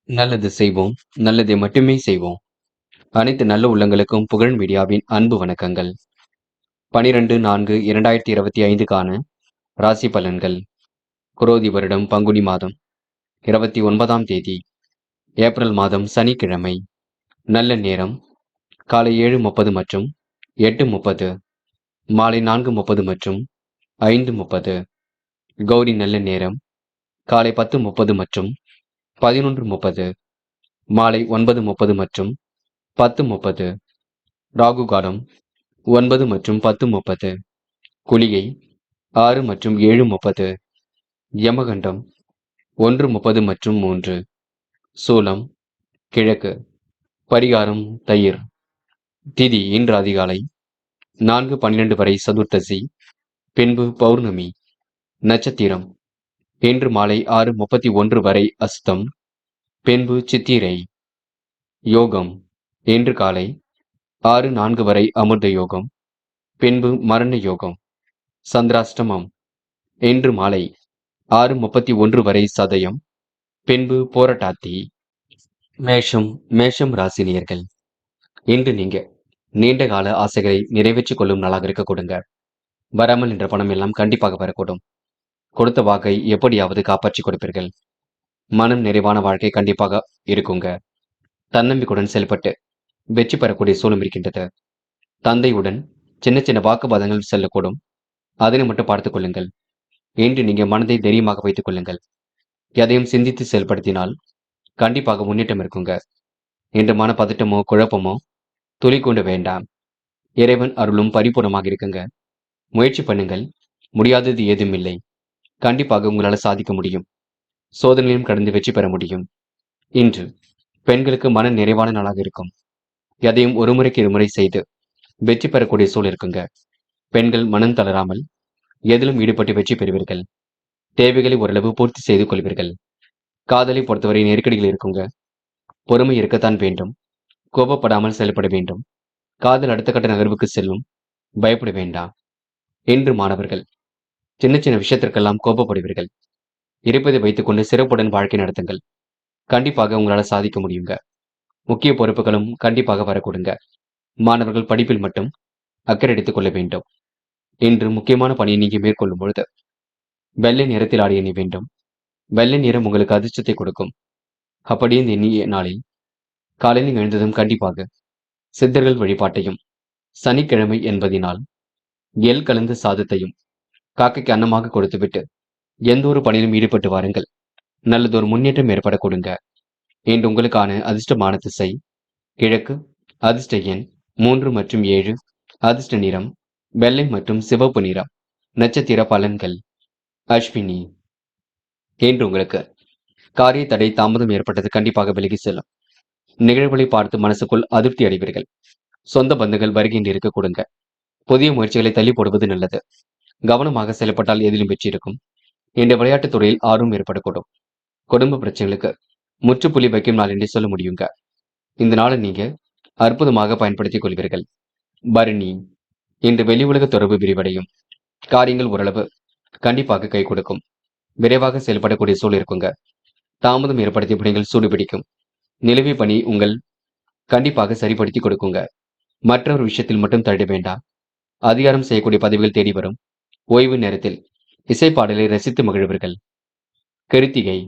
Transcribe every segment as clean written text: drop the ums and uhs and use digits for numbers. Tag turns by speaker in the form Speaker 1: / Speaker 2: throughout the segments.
Speaker 1: நல்லது செய்வோம், நல்லதை மட்டுமே செய்வோம். அனைத்து நல்ல உள்ளங்களுக்கும் புகழ் மீடியாவின் அன்பு வணக்கங்கள். 12/4/2025க்கான ராசி பலன்கள். குரோதி வருடம் பங்குனி மாதம் 29ஆம் தேதி, ஏப்ரல் மாதம் சனிக்கிழமை. நல்ல நேரம் காலை 7:30 மற்றும் 8:30, மாலை 4:30 மற்றும் 5:30. கௌரி நல்ல நேரம் காலை 10:30 மற்றும் 11:30, மாலை 9:30 மற்றும் 10:30. ராகு காலம் 9 மற்றும் 10:30. குளிகை 6 மற்றும் 7:30. யமகண்டம் 1:30 மற்றும் 3. சூலம் கிழக்கு. பரிகாரம் தயிர். திதி இன்று அதிகாலை 4:12 வரை சதுர்த்தசி, பின்பு பௌர்ணமி. நட்சத்திரம் இன்று மாலை 6:31 வரை அஸ்தம், பின்பு சித்திரை. யோகம் இன்று காலை 6:04 வரை அமிர்த யோகம், பின்பு மரண யோகம். சந்திராஷ்டமம் இன்று மாலை 6:31 வரை சதயம், பின்பு போராட்டாத்தி. மேஷம் ராசினியர்கள். இன்று நீங்க நீண்ட கால ஆசைகளை நிறைவேற்றிக் கொள்ளும் நாளாக இருக்க கொடுங்க. வராமல் என்ற பணம் எல்லாம் கண்டிப்பாக வரக்கூடும். கொடுத்த வாக்கை எப்படியாவது காப்பாற்றி கொடுப்பீர்கள். மனம் நிறைவான வாழ்க்கை கண்டிப்பாக இருக்குங்க. தன்னம்பிக்கையுடன் செயல்பட்டு வெற்றி பெறக்கூடிய சூழல் இருக்கின்றது. தந்தையுடன் சின்ன சின்ன வாக்குவாதங்கள் செல்லக்கூடும். அதனை மட்டும் பார்த்துக் கொள்ளுங்கள். இன்று நீங்க மனதை தைரியமாக வைத்துக் கொள்ளுங்கள். எதையும் சிந்தித்து செயல்படுத்தினால் கண்டிப்பாக முன்னேற்றம் இருக்குங்க. இன்று மன பதட்டமோ குழப்பமோ துளி கொண்டு வேண்டாம். இறைவன் அருளும் பரிபூர்ணமாக இருக்குங்க. முயற்சி பண்ணுங்கள். முடியாதது ஏதும் இல்லை. கண்டிப்பாக உங்களால் சாதிக்க முடியும். சோதனையிலும் கடந்து வெற்றி பெற முடியும். இன்று பெண்களுக்கு மன நிறைவான நாளாக இருக்கும். எதையும் ஒரு முறைக்கு இருமுறை செய்து வெற்றி பெறக்கூடிய சூழல் இருக்குங்க. பெண்கள் மனம் தளராமல் எதிலும் ஈடுபட்டு வெற்றி பெறுவீர்கள். தேவைகளை ஓரளவு பூர்த்தி செய்து கொள்வீர்கள். காதலை பொறுத்தவரை நெருக்கடிகள் இருக்குங்க. பொறுமை இருக்கத்தான் வேண்டும். கோபப்படாமல் செயல்பட வேண்டும். காதல் அடுத்த கட்ட நகர்வுக்கு செல்லும். பயப்பட வேண்டாம். இன்று மாணவர்கள் சின்ன சின்ன விஷயத்திற்கெல்லாம் கோபப்படுவீர்கள். இருப்பதை வைத்துக்கொண்டு சிறப்புடன் வாழ்க்கை நடத்துங்கள். கண்டிப்பாக உங்களால் சாதிக்க முடியுங்க. முக்கிய பொறுப்புகளும் கண்டிப்பாக வரக்கூடுங்க. மாணவர்கள் படிப்பில் மட்டும் அக்கறை எடுத்துக் கொள்ள வேண்டும். இன்று முக்கியமான பணியை நீங்க மேற்கொள்ளும் பொழுது வெள்ளை நிறத்தில் ஆடிய எண்ண வேண்டும். வெள்ளை நிறம் உங்களுக்கு அதிர்ஷ்டத்தை கொடுக்கும். அப்படியே இந்த எண்ணிய நாளில் காலையில் எழுந்ததும் கண்டிப்பாக சித்தர்கள் வழிபாட்டையும், சனிக்கிழமை என்பதினால் எள் கலந்த சாதத்தையும் காக்கைக்கு அன்னமாக கொடுத்துவிட்டு எந்த ஒரு பணியிலும் ஈடுபட்டு வாருங்கள். நல்லதொரு முன்னேற்றம் ஏற்பட கொடுங்க. இன்று உங்களுக்கான அதிர்ஷ்டமான திசை கிழக்கு. அதிர்ஷ்ட எண் 3 மற்றும் 7. அதிர்ஷ்ட நிறம் வெள்ளை மற்றும் சிவப்பு நிறம். நட்சத்திர பலன்கள். அஸ்வினி. இன்று உங்களுக்கு காரிய தடை தாமதம் ஏற்பட்டது கண்டிப்பாக விலகி செல்லும். நிகழ்வுகளை பார்த்து மனசுக்குள் அதிருப்தி அடைவீர்கள். சொந்த பந்துகள் வருகின்ற இருக்க கொடுங்க. புதிய முயற்சிகளை தள்ளி போடுவது நல்லது. கவனமாக செயல்பட்டால் எதிலும் வெற்றி இருக்கும். இந்த விளையாட்டுத் துறையில் ஆர்வம் ஏற்படக்கூடும். குடும்ப பிரச்சனைகளுக்கு முற்றுப்புள்ளி வைக்கும் நாள் என்று சொல்ல முடியுங்க. இந்த நாளை நீங்க அற்புதமாக பயன்படுத்திக் கொள்வீர்கள். பரணி. இன்று வெளி உலக தொடர்பு விரிவடையும். காரியங்கள் ஓரளவு கண்டிப்பாக கை கொடுக்கும். விரைவாக செயல்படக்கூடிய சூழல் இருக்குங்க. தாமதம் ஏற்படுத்திய பணிகள் சூடுபிடிக்கும். நிலவிய பணி உங்கள் கண்டிப்பாக சரிப்படுத்தி கொடுக்குங்க. மற்றொரு விஷயத்தில் மட்டும் தள்ள வேண்டாம். அதிகாரம் செய்யக்கூடிய பதவிகள் தேடி வரும். ஓய்வு நேரத்தில் இசைப்பாடலை ரசித்து மகிழ்வீர்கள். கிருத்திகை.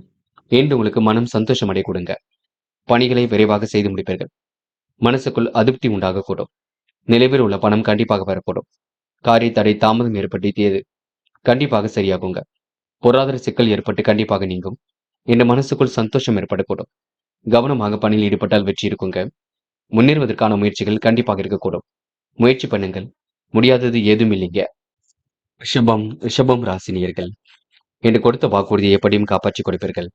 Speaker 1: இன்று உங்களுக்கு மனம் சந்தோஷம் அடைய கொடுங்க. பணிகளை விரைவாக செய்து முடிப்பீர்கள். மனசுக்குள் அதிருப்தி உண்டாகக்கூடும். நிலவில் உள்ள பணம் கண்டிப்பாக வரக்கூடும். காரிய தடை தாமதம் ஏற்படுத்தியது கண்டிப்பாக சரியாகுங்க. பொருளாதார சிக்கல் ஏற்பட்டு கண்டிப்பாக நீங்கும். இந்த மனசுக்குள் சந்தோஷம் ஏற்படக்கூடும். கவனமாக பணியில் ஈடுபட்டால் வெற்றி இருக்குங்க. முன்னேறுவதற்கான முயற்சிகள் கண்டிப்பாக இருக்கக்கூடும். முயற்சி பண்ணுங்கள். முடியாதது ஏதும் இல்லைங்க. ரிஷபம் ராசினியர்கள். என்று கொடுத்த வாக்குறுதியை எப்படியும் காப்பாற்றிக் கொடுப்பீர்கள்.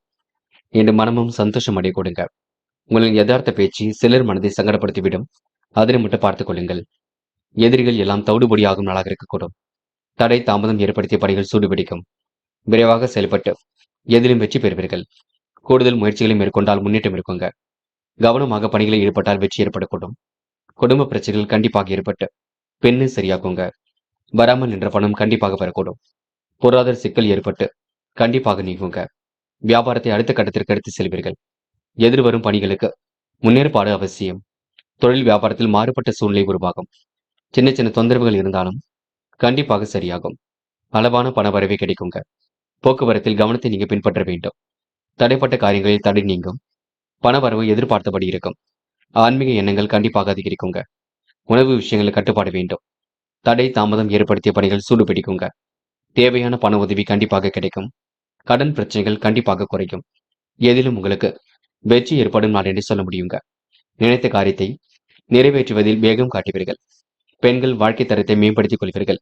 Speaker 1: என்று மனமும் சந்தோஷம் அடைய கொடுங்க. உங்களின் யதார்த்த பேச்சு சிலர் மனதை சங்கடப்படுத்திவிடும். அதனை மட்டும் பார்த்துக் கொள்ளுங்கள். எதிரிகள் எல்லாம் தவிடுபொடியாகும் நாளாக இருக்கக்கூடும். தடை தாமதம் ஏற்படுத்திய பணிகள் சூடுபிடிக்கும். விரைவாக செயல்பட்டு எதிலும் வெற்றி பெறுவீர்கள். கூடுதல் முயற்சிகளை மேற்கொண்டால் முன்னேற்றம் இருக்குங்க. கவனமாக பணிகளை ஈடுபட்டால் வெற்றி ஏற்படக்கூடும். குடும்ப பிரச்சனைகள் கண்டிப்பாக ஏற்பட்டு பெண்ணு சரியாக்குங்க. வராமல் நின்ற பணம் கண்டிப்பாக வரக்கூடும். பொருளாதார சிக்கல் ஏற்பட்டு கண்டிப்பாக நீங்குங்க. வியாபாரத்தை அடுத்த கட்டத்திற்கு எடுத்து செல்வீர்கள். எதிர்வரும் பணிகளுக்கு முன்னேற்பாடு அவசியம். தொழில் வியாபாரத்தில் மாறுபட்ட சூழ்நிலை உருவாகும். சின்ன சின்ன தொந்தரவுகள் இருந்தாலும் கண்டிப்பாக சரியாகும். அளவான பண வரவே கிடைக்குங்க. போக்குவரத்தில் கவனத்தை நீங்க பின்பற்ற வேண்டும். தடைப்பட்ட காரியங்களில் தடை நீங்கும். பண வரவு எதிர்பார்த்தபடி இருக்கும். ஆன்மீக எண்ணங்கள் கண்டிப்பாக அதிகரிக்குங்க. உணவு விஷயங்களில் கட்டுப்பாடு வேண்டும். தடை தாமதம் ஏற்படுத்திய பணிகள் சூடு பிடிக்குங்க. தேவையான பண உதவி கண்டிப்பாக கிடைக்கும். கடன் பிரச்சனைகள் கண்டிப்பாக குறையும். எதிலும் உங்களுக்கு வெற்றி ஏற்படும் நாள் என்று சொல்ல முடியுங்க. நினைத்த காரியத்தை நிறைவேற்றுவதில் வேகம் காட்டுவீர்கள். பெண்கள் வாழ்க்கை தரத்தை மேம்படுத்திக் கொள்வீர்கள்.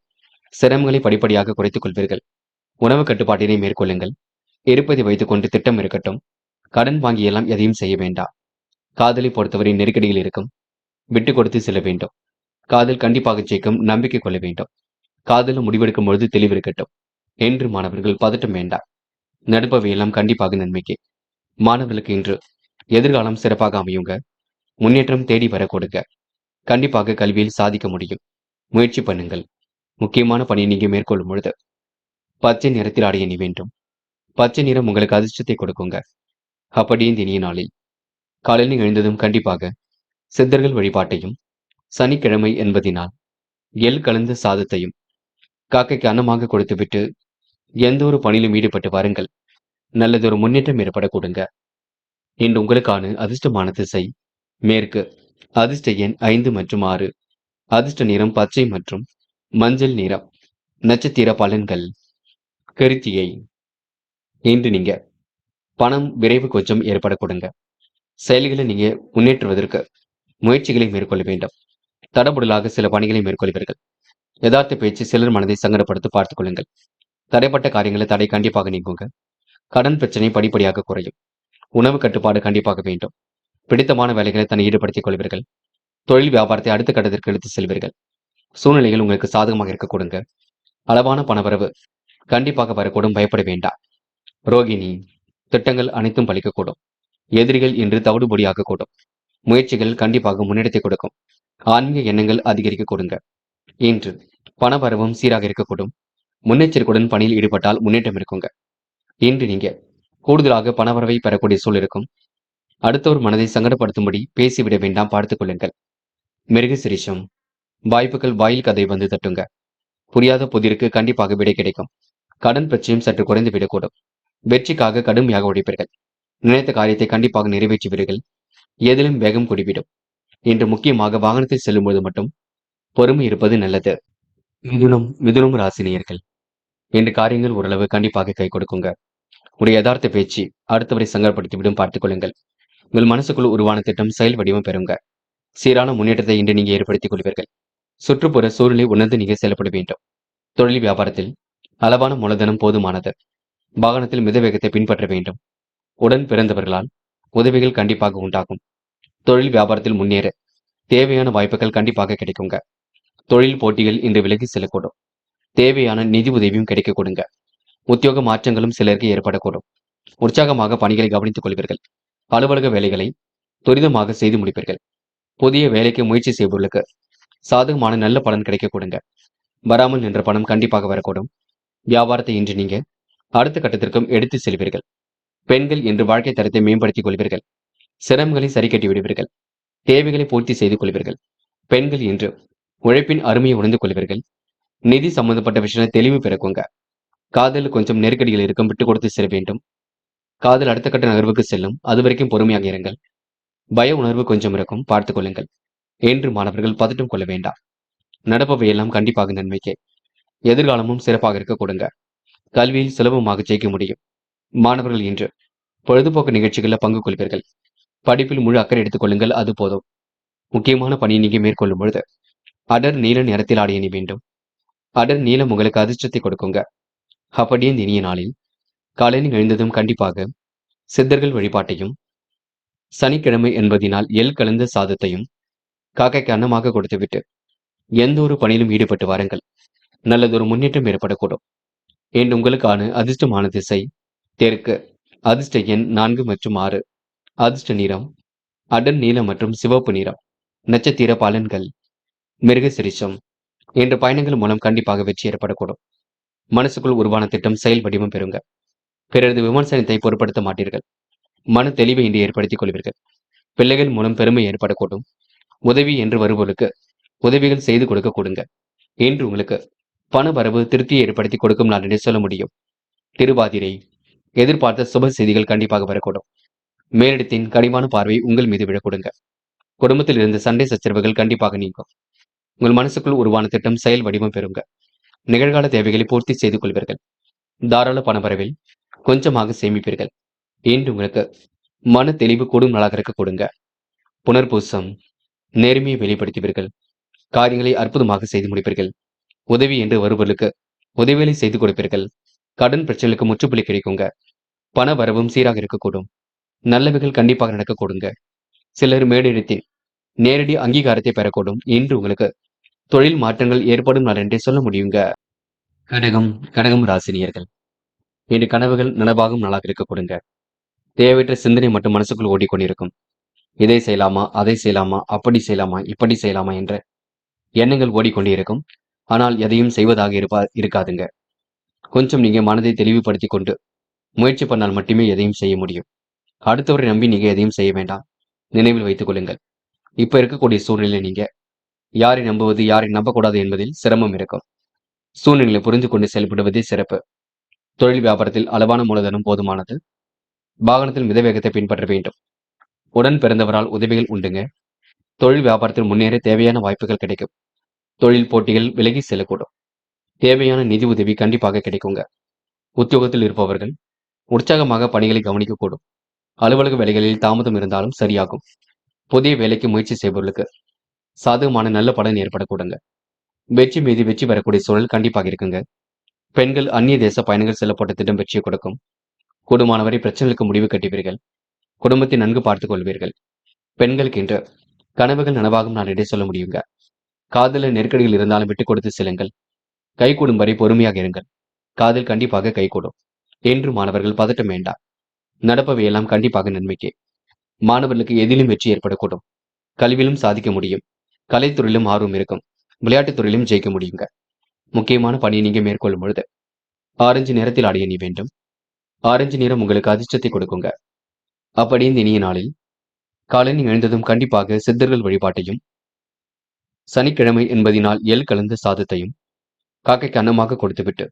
Speaker 1: சிரமங்களை படிப்படியாக குறைத்துக் கொள்வீர்கள். உணவு கட்டுப்பாட்டினை மேற்கொள்ளுங்கள். இருப்பதை வைத்துக் கொண்டு திட்டம் இருக்கட்டும். கடன் வாங்கியெல்லாம் எதையும் செய்ய வேண்டாம். காதலை பொறுத்தவரை நெருக்கடியில் இருக்கும். விட்டு கொடுத்து செல்ல வேண்டும். காதல் கண்டிப்பாக ஜெயிக்கும். நம்பிக்கை கொள்ள வேண்டும். காதல முடிவெடுக்கும் பொழுது தெளிவிருக்கட்டும். என்று மாணவர்கள் பதட்டம் வேண்டாம். நடப்பவையெல்லாம் கண்டிப்பாக நன்மைக்கு. மாணவர்களுக்கு இன்று எதிர்காலம் சிறப்பாக அமையுங்க. முன்னேற்றம் தேடி வர கொடுங்க. கண்டிப்பாக கல்வியில் சாதிக்க முடியும். முயற்சி பண்ணுங்கள். முக்கியமான பணியை நீங்க மேற்கொள்ளும் பொழுது பச்சை நிறத்தில் ஆடை அணி வேண்டும். பச்சை நிறம் உங்களுக்கு அதிர்ஷ்டத்தை கொடுக்குங்க. அப்படியே இந்த இனிய நாளில் காலையில் எழுந்ததும் கண்டிப்பாக சித்தர்கள் வழிபாட்டையும், சனிக்கிழமை என்பதினால் எள் கலந்த சாதத்தையும் காக்கைக்கு அன்னமாக கொடுத்துவிட்டு எந்த ஒரு பணியிலும் ஈடுபட்டு வாருங்கள். நல்லதொரு முன்னேற்றம் ஏற்பட கொடுங்க. இன்று உங்களுக்கான அதிர்ஷ்டமான திசை மேற்கு. அதிர்ஷ்ட எண் 5 மற்றும் 6. அதிர்ஷ்ட நிறம் பச்சை மற்றும் மஞ்சள் நிறம். நட்சத்திர பலன்கள். கிருத்திகை. இன்று நீங்க பணம் விரைவு கொஞ்சம் ஏற்பட கொடுங்க. செயல்களை நீங்க முன்னேற்றுவதற்கு முயற்சிகளை மேற்கொள்ள வேண்டும். தடபுடலாக சில பணிகளை மேற்கொள்வீர்கள். யதார்த்த பேச்சு சிலர் மனதை சங்கடப்படுத்த பார்த்துக் கொள்ளுங்கள். தடைப்பட்ட காரியங்களை தடை கண்டிப்பாக நீங்குங்க. கடன் பிரச்சனை படிப்படியாக குறையும். உணவு கட்டுப்பாடு கண்டிப்பாக வேண்டும். பிடித்தமான வேலைகளை தன்னை ஈடுபடுத்திக் கொள்வீர்கள். தொழில் வியாபாரத்தை அடுத்த கட்டத்திற்கு எடுத்து செல்வீர்கள். சூழ்நிலைகள் உங்களுக்கு சாதகமாக இருக்க கொடுங்க. அளவான பணவரவு கண்டிப்பாக வரக்கூடும். பயப்பட வேண்டாம். ரோகிணி. திட்டங்கள் அனைத்தும் பலிக்கக்கூடும். எதிரிகள் இன்று தவிடுபொடியாக கூடும். முயற்சிகள் கண்டிப்பாக முன்னெடுத்தை கொடுக்கும். ஆன்மீக எண்ணங்கள் அதிகரிக்க கொடுங்க. இன்று பணவரவும் சீராக இருக்கக்கூடும். முன்னெச்சரிக்கையுடன் பணியில் ஈடுபட்டால் முன்னேற்றம் இருக்குங்க. இன்று நீங்க கூடுதலாக பணவரவை பெறக்கூடிய சூழல் இருக்கும். அடுத்தவர் மனதை சங்கடப்படுத்தும்படி பேசிவிட வேண்டாம். பார்த்துக் கொள்ளுங்கள். மிருகசிரிஷம். வாய்ப்புகள் வாயில் கதை வந்து தட்டுங்க. புரியாத புதிருக்கு கண்டிப்பாக விடை கிடைக்கும். கடன் பிரச்சனையும் சற்று குறைந்து விடக்கூடும். வெற்றிக்காக கடுமையாக உழைப்பீர்கள். நினைத்த காரியத்தை கண்டிப்பாக நிறைவேற்றுவீர்கள். எதிலும் வேகம் கூடிவிடும். இன்று முக்கியமாக வாகனத்தில் செல்லும்போது மட்டும் பொறுமை இருப்பது நல்லது. மிதுனம் ராசினியர்கள். இன்று காரியங்கள் ஓரளவு கண்டிப்பாக கை கொடுக்குங்க. உடைய யதார்த்த பேச்சு அடுத்தவரை சங்கடப்படுத்திவிடும். பார்த்துக் கொள்ளுங்கள். உங்கள் மனசுக்குள் உருவான திட்டம் செயல் வடிவம் பெறுங்க. சீரான முன்னேற்றத்தை இன்று நீங்க ஏற்படுத்திக் கொள்வீர்கள். சுற்றுப்புற சூழ்நிலை உணர்ந்து நீங்க செயல்பட வேண்டும். தொழில் வியாபாரத்தில் அளவான மூலதனம் போதுமானது. வாகனத்தில் மித வேகத்தை பின்பற்ற வேண்டும். உடன் பிறந்தவர்களால் உதவிகள் கண்டிப்பாக உண்டாகும். தொழில் வியாபாரத்தில் முன்னேற தேவையான வாய்ப்புகள் கண்டிப்பாக கிடைக்குங்க. தொழில் போட்டிகள் இன்று விலகி செல்லக்கூடும். தேவையான நிதி உதவியும் கிடைக்க கொடுங்க. உத்தியோக மாற்றங்களும் சிலருக்கு ஏற்படக்கூடும். உற்சாகமாக பணிகளை கவனித்துக் கொள்வீர்கள். அலுவலக வேலைகளை துரிதமாக செய்து முடிப்பீர்கள். புதிய வேலைக்கு முயற்சி செய்பவர்களுக்கு சாதகமான நல்ல பலன் கிடைக்க கொடுங்க. வராமல் நின்ற பணம் கண்டிப்பாக வரக்கூடும். வியாபாரத்தை இன்று நீங்க அடுத்த கட்டத்திற்கும் எடுத்து செல்வீர்கள். பெண்கள் இன்று வாழ்க்கை தரத்தை மேம்படுத்திக் கொள்வீர்கள். சிரமங்களை சரி கட்டி விடுவீர்கள். தேவைகளை பூர்த்தி செய்து கொள்வீர்கள். பெண்கள் இன்று உழைப்பின் அருமையை உணர்ந்து கொள்வீர்கள். நிதி சம்பந்தப்பட்ட விஷயங்களை தெளிவு பிறக்குங்க. காதல் கொஞ்சம் நெருக்கடிகள் இருக்கும். விட்டு கொடுத்து செல்ல வேண்டும். காதல் அடுத்த கட்ட நகர்வுக்கு செல்லும். அது வரைக்கும் பொறுமையாக இருங்கள். பய உணர்வு கொஞ்சம் இருக்கும். பார்த்துக் கொள்ளுங்கள். என்று மாணவர்கள் பதட்டம் கொள்ள வேண்டாம். நடப்பவையெல்லாம் கண்டிப்பாக நன்மைக்கே. எதிர்காலமும் சிறப்பாக இருக்க கொடுங்க. கல்வியில் சுலபமாக ஜெயிக்க முடியும். மாணவர்கள் இன்று பொழுதுபோக்கு நிகழ்ச்சிகளில் பங்கு கொள்வீர்கள். படிப்பில் முழு அக்கறை எடுத்துக் கொள்ளுங்கள். அது போதும். முக்கியமான பணியை நீங்க மேற்கொள்ளும் பொழுது அடர் நீல நிறத்தில் ஆடை அணி வேண்டும். அடர் நீலம் உங்களுக்கு அதிர்ஷ்டத்தை கொடுக்குங்க. அப்படியே இந்த இனிய நாளில் காலையில் எழுந்ததும் கண்டிப்பாக சித்தர்கள் வழிபாட்டையும், சனிக்கிழமை என்பதினால் எள் கலந்த சாதத்தையும் காக்கைக்கு அன்னமாக கொடுத்துவிட்டு எந்த ஒரு பணியிலும் ஈடுபட்டு வாருங்கள். நல்லதொரு முன்னேற்றம் ஏற்படக்கூடும். இன்று உங்களுக்கான அதிர்ஷ்டமான திசை தெற்கு. அதிர்ஷ்ட எண் 4 மற்றும் 6. அதிர்ஷ்ட நிறம் அடர் நீலம் மற்றும் சிவப்பு நிறம். நட்சத்திர பலன்கள். மிருகசிரிஷம். இன்று பயணங்கள் மூலம் கண்டிப்பாக வெற்றி ஏற்படக்கூடும். மனசுக்குள் உருவான திட்டம் செயல் வடிவம் பெறுங்க. பிறரது விமர்சனத்தை பொருட்படுத்த மாட்டீர்கள். மன தெளிவை இன்று ஏற்படுத்திக் கொள்வீர்கள். பிள்ளைகள் மூலம் பெருமை ஏற்படக்கூடும். உதவி என்று வருபவர்களுக்கு உதவிகள் செய்து கொடுக்க கொடுங்க. இன்று உங்களுக்கு பண வரவு திருப்தியை ஏற்படுத்தி கொடுக்கும் நாள் என்று சொல்ல முடியும். திருவாதிரை எதிர்பார்த்த சுப செய்திகள் கண்டிப்பாக வரக்கூடும். மேலிடத்தின் கனிவான பார்வை உங்கள் மீது விழக்கூடுங்க. குடும்பத்தில் இருந்த சண்டை சச்சரவுகள் கண்டிப்பாக நீங்கும். உங்கள் மனசுக்குள் உருவான திட்டம் செயல் வடிவம் பெறுங்க. நிகழ்கால தேவைகளை பூர்த்தி செய்து கொள்வீர்கள். தாராள பணவரவில் கொஞ்சமாக சேமிப்பீர்கள். இன்று உங்களுக்கு மன தெளிவு கூடும் நாளாக இருக்க கொடுங்க. புனர்பூசம் நேர்மையை வெளிப்படுத்துவீர்கள். காரியங்களை அற்புதமாக செய்து முடிப்பீர்கள். உதவி என்று வருபவர்களுக்கு உதவிகளை செய்து கொடுப்பீர்கள். கடன் பிரச்சனைகளுக்கு முற்றுப்புள்ளி கிடைக்குங்க. பண வரவும் சீராக இருக்கக்கூடும். நல்லவைகள் கண்டிப்பாக நடக்க கொடுங்க. சிலர் மேலிடத்தில் நேரடி அங்கீகாரத்தை பெறக்கூடும். இன்று உங்களுக்கு தொழில் மாற்றங்கள் ஏற்படும் நாள் என்றே சொல்ல முடியுங்க. கடகம் ராசினியர்கள் இன்று கனவுகள் நனவாகும் நாளாக இருக்க கொடுங்க. தேவையற்ற சிந்தனை மட்டும் மனசுக்குள் ஓடிக்கொண்டிருக்கும். இதை செய்யலாமா, அதை செய்யலாமா, அப்படி செய்யலாமா, இப்படி செய்யலாமா என்ற எண்ணங்கள் ஓடிக்கொண்டே இருக்கும். ஆனால் எதையும் செய்வதாக இருக்காதுங்க. கொஞ்சம் நீங்க மனதை தெளிவுபடுத்திக் கொண்டு முயற்சி பண்ணால் மட்டுமே எதையும் செய்ய முடியும். அடுத்தவரை நம்பி நீங்க எதையும் செய்ய வேண்டாம். நினைவில் வைத்துக் கொள்ளுங்கள். இப்ப இருக்கக்கூடிய சூழ்நிலை நீங்க யாரை நம்புவது, யாரை நம்பக்கூடாது என்பதில் சிரமம் இருக்கும். சூழ்நிலையை புரிந்து கொண்டு செயல்படுவதே சிறப்பு. தொழில் வியாபாரத்தில் அளவான மூலதனம் போதுமானது. வாகனத்தில் மிதவேகத்தை பின்பற்ற வேண்டும். உடன் பிறந்தவரால் உதவிகள் உண்டுங்க. தொழில் வியாபாரத்தில் முன்னேற தேவையான வாய்ப்புகள் கிடைக்கும். தொழில் போட்டிகள் விலகி செல்லக்கூடும். தேவையான நிதி உதவி கண்டிப்பாக கிடைக்குங்க. உத்தியோகத்தில் இருப்பவர்கள் உற்சாகமாக பணிகளை கவனிக்கக்கூடும். அலுவலக வேலைகளில் தாமதம் இருந்தாலும் சரியாகும். புதிய வேலைக்கு முயற்சி செய்பவர்களுக்கு சாதகமான நல்ல பலன் ஏற்படக்கூடுங்க. வெற்றி மீது வெற்றி பெறக்கூடிய சூழல் கண்டிப்பாக இருக்குங்க. பெண்கள் அந்நிய தேச பயணங்கள் செல்லப்பட்ட திட்டம் வெற்றியை கொடுக்கும். கூடுமானவரை பிரச்சனைகளுக்கு முடிவு கட்டுவீர்கள். குடும்பத்தை நன்கு பார்த்துக் கொள்வீர்கள். பெண்களுக்கு இன்று கனவுகள் நனவாகும் நான் இடை சொல்ல முடியுங்க. காதல நெருக்கடியில் இருந்தாலும் விட்டுக் கொடுத்து செல்லுங்கள். கைகூடும் வரை பொறுமையாக இருங்கள். காதல் கண்டிப்பாக கைகூடும். என்று மாணவர்கள் பதட்டம் வேண்டாம். நடப்பவை எல்லாம் கண்டிப்பாக நன்மைக்கே. மாணவர்களுக்கு எதிலும் வெற்றி ஏற்படக்கூடும். கல்வியிலும் சாதிக்க முடியும். கலைத்துறையிலும் ஆர்வம் இருக்கும். விளையாட்டுத் துறையிலும் ஜெயிக்க முடியுங்க. முக்கியமான பணியை நீங்க மேற்கொள்ளும் பொழுது ஆரஞ்சு நிறத்தில் ஆடைய நீ வேண்டும். ஆரஞ்சு நிறம் உங்களுக்கு அதிர்ஷ்டத்தை கொடுக்குங்க. அப்படி இந்த இனிய நாளில் காலனி எழுந்ததும் கண்டிப்பாக சித்தர்கள் வழிபாட்டையும், சனிக்கிழமை என்பதினால் எள் கலந்த சாதத்தையும் காக்கைக்கு அன்னமாக கொடுத்துவிட்டு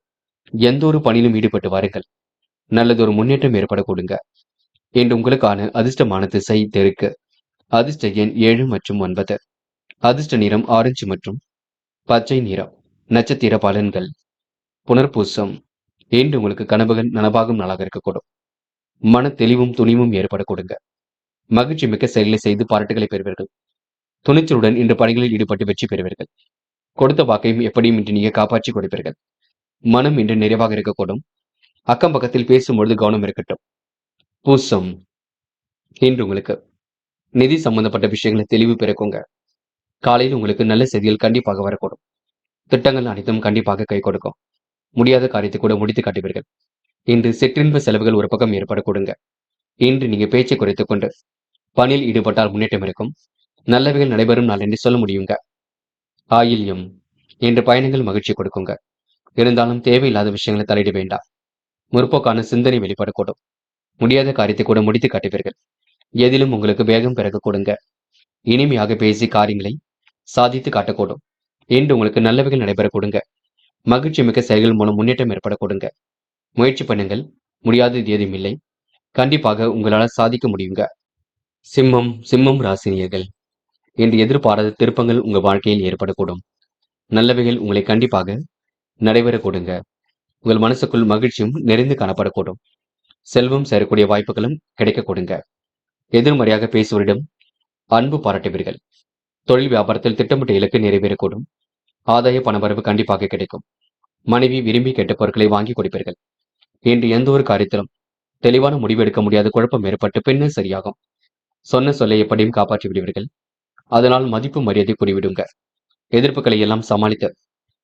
Speaker 1: எந்த ஒரு பணியிலும் ஈடுபட்டு வாருங்கள். நல்லதொரு முன்னேற்றம் ஏற்பட கொடுங்க. என்று உங்களுக்கான அதிர்ஷ்டமான திசை தெற்கு. அதிர்ஷ்ட எண் 7 மற்றும் 9. அதிர்ஷ்ட நிறம் ஆரஞ்சு மற்றும் பச்சை நிறம். நட்சத்திர பலன்கள். புனர்பூசம் என்று உங்களுக்கு கனவுகள் நனவாகும் நாளாக இருக்கக்கூடும். மன தெளிவும் துணிவும் ஏற்பட கொடுங்க. மகிழ்ச்சி மிக்க செயலை செய்து பாராட்டுகளை பெறுவீர்கள். துணிச்சலுடன் இன்று பணிகளில் ஈடுபட்டு வெற்றி பெறுவீர்கள். கொடுத்த வாக்கையும் எப்படியும் இன்று நீங்க காப்பாற்றி கொடுப்பீர்கள். மனம் இன்று நிறைவாக இருக்கக்கூடும். அக்கம் பக்கத்தில் பேசும்பொழுது கவனம் இருக்கட்டும். பூசம் இன்று உங்களுக்கு நிதி சம்பந்தப்பட்ட விஷயங்களை தெளிவு பிறக்குங்க. காலையில் உங்களுக்கு நல்ல செய்திகள் கண்டிப்பாக வரக்கூடும். திட்டங்கள் அனைத்தும் கண்டிப்பாக கை கொடுக்கும். முடியாத காரியத்தை கூட முடித்து காட்டுவீர்கள். இன்று சிற்றின்ப செலவுகள் ஒரு பக்கம் ஏற்பட கொடுங்க. இன்று நீங்க பேச்சை குறைத்துக் கொண்டு பணியில் ஈடுபட்டால் முன்னேற்றம் இருக்கும். நல்லவைகள் நடைபெறும் நாள் என்று சொல்ல முடியுங்க. ஆயில்யம் இன்று பயணங்கள் மகிழ்ச்சி கொடுக்குங்க. இருந்தாலும் தேவையில்லாத விஷயங்களை தலையிட வேண்டாம். முற்போக்கான சிந்தனை வெளிப்படக்கூடும். முடியாத காரியத்தை கூட முடித்து காட்டுவீர்கள். எதிலும் உங்களுக்கு வேகம் பிறக்க கொடுங்க. இனிமையாக பேசி காரியங்களை சாதித்து காட்டக்கூடும். இன்று உங்களுக்கு நல்லவைகள் நடைபெற கொடுங்க. மகிழ்ச்சி மிக்க செயல்கள் மூலம் முன்னேற்றம் ஏற்பட கொடுங்க. முயற்சி பண்ணுங்கள். முடியாதது ஏதும் இல்லை. கண்டிப்பாக உங்களால் சாதிக்க முடியுங்க. சிம்மம் ராசினியர்கள் இன்று எதிர்பாராத திருப்பங்கள் உங்க வாழ்க்கையில் ஏற்படக்கூடும். நல்லவைகள் உங்களை கண்டிப்பாக நடைபெற கொடுங்க. உங்கள் மனசுக்குள் மகிழ்ச்சியும் நிறைந்து காணப்படக்கூடும். செல்வம் சேரக்கூடிய வாய்ப்புகளும் கிடைக்க கொடுங்க. எதிர்மறையாக பேசுவரிடம் அன்பு பாராட்டுவீர்கள். தொழில் வியாபாரத்தில் திட்டமிட்ட இலக்கு நிறைவேறக்கூடும். ஆதாய பணவரவு கண்டிப்பாக கிடைக்கும். மனைவி விரும்பி கேட்ட பொருட்களை வாங்கி கொடுப்பீர்கள். இன்று எந்த ஒரு காரியத்திலும் தெளிவான முடிவு எடுக்க முடியாத குழப்பம் ஏற்பட்டு பின்னர் சரியாகும். சொன்ன சொல்லை எப்படியும் காப்பாற்றி விடுவீர்கள். அதனால் மதிப்பு மரியாதை கூறிவிடுங்க. எதிர்ப்புகளை எல்லாம் சமாளித்து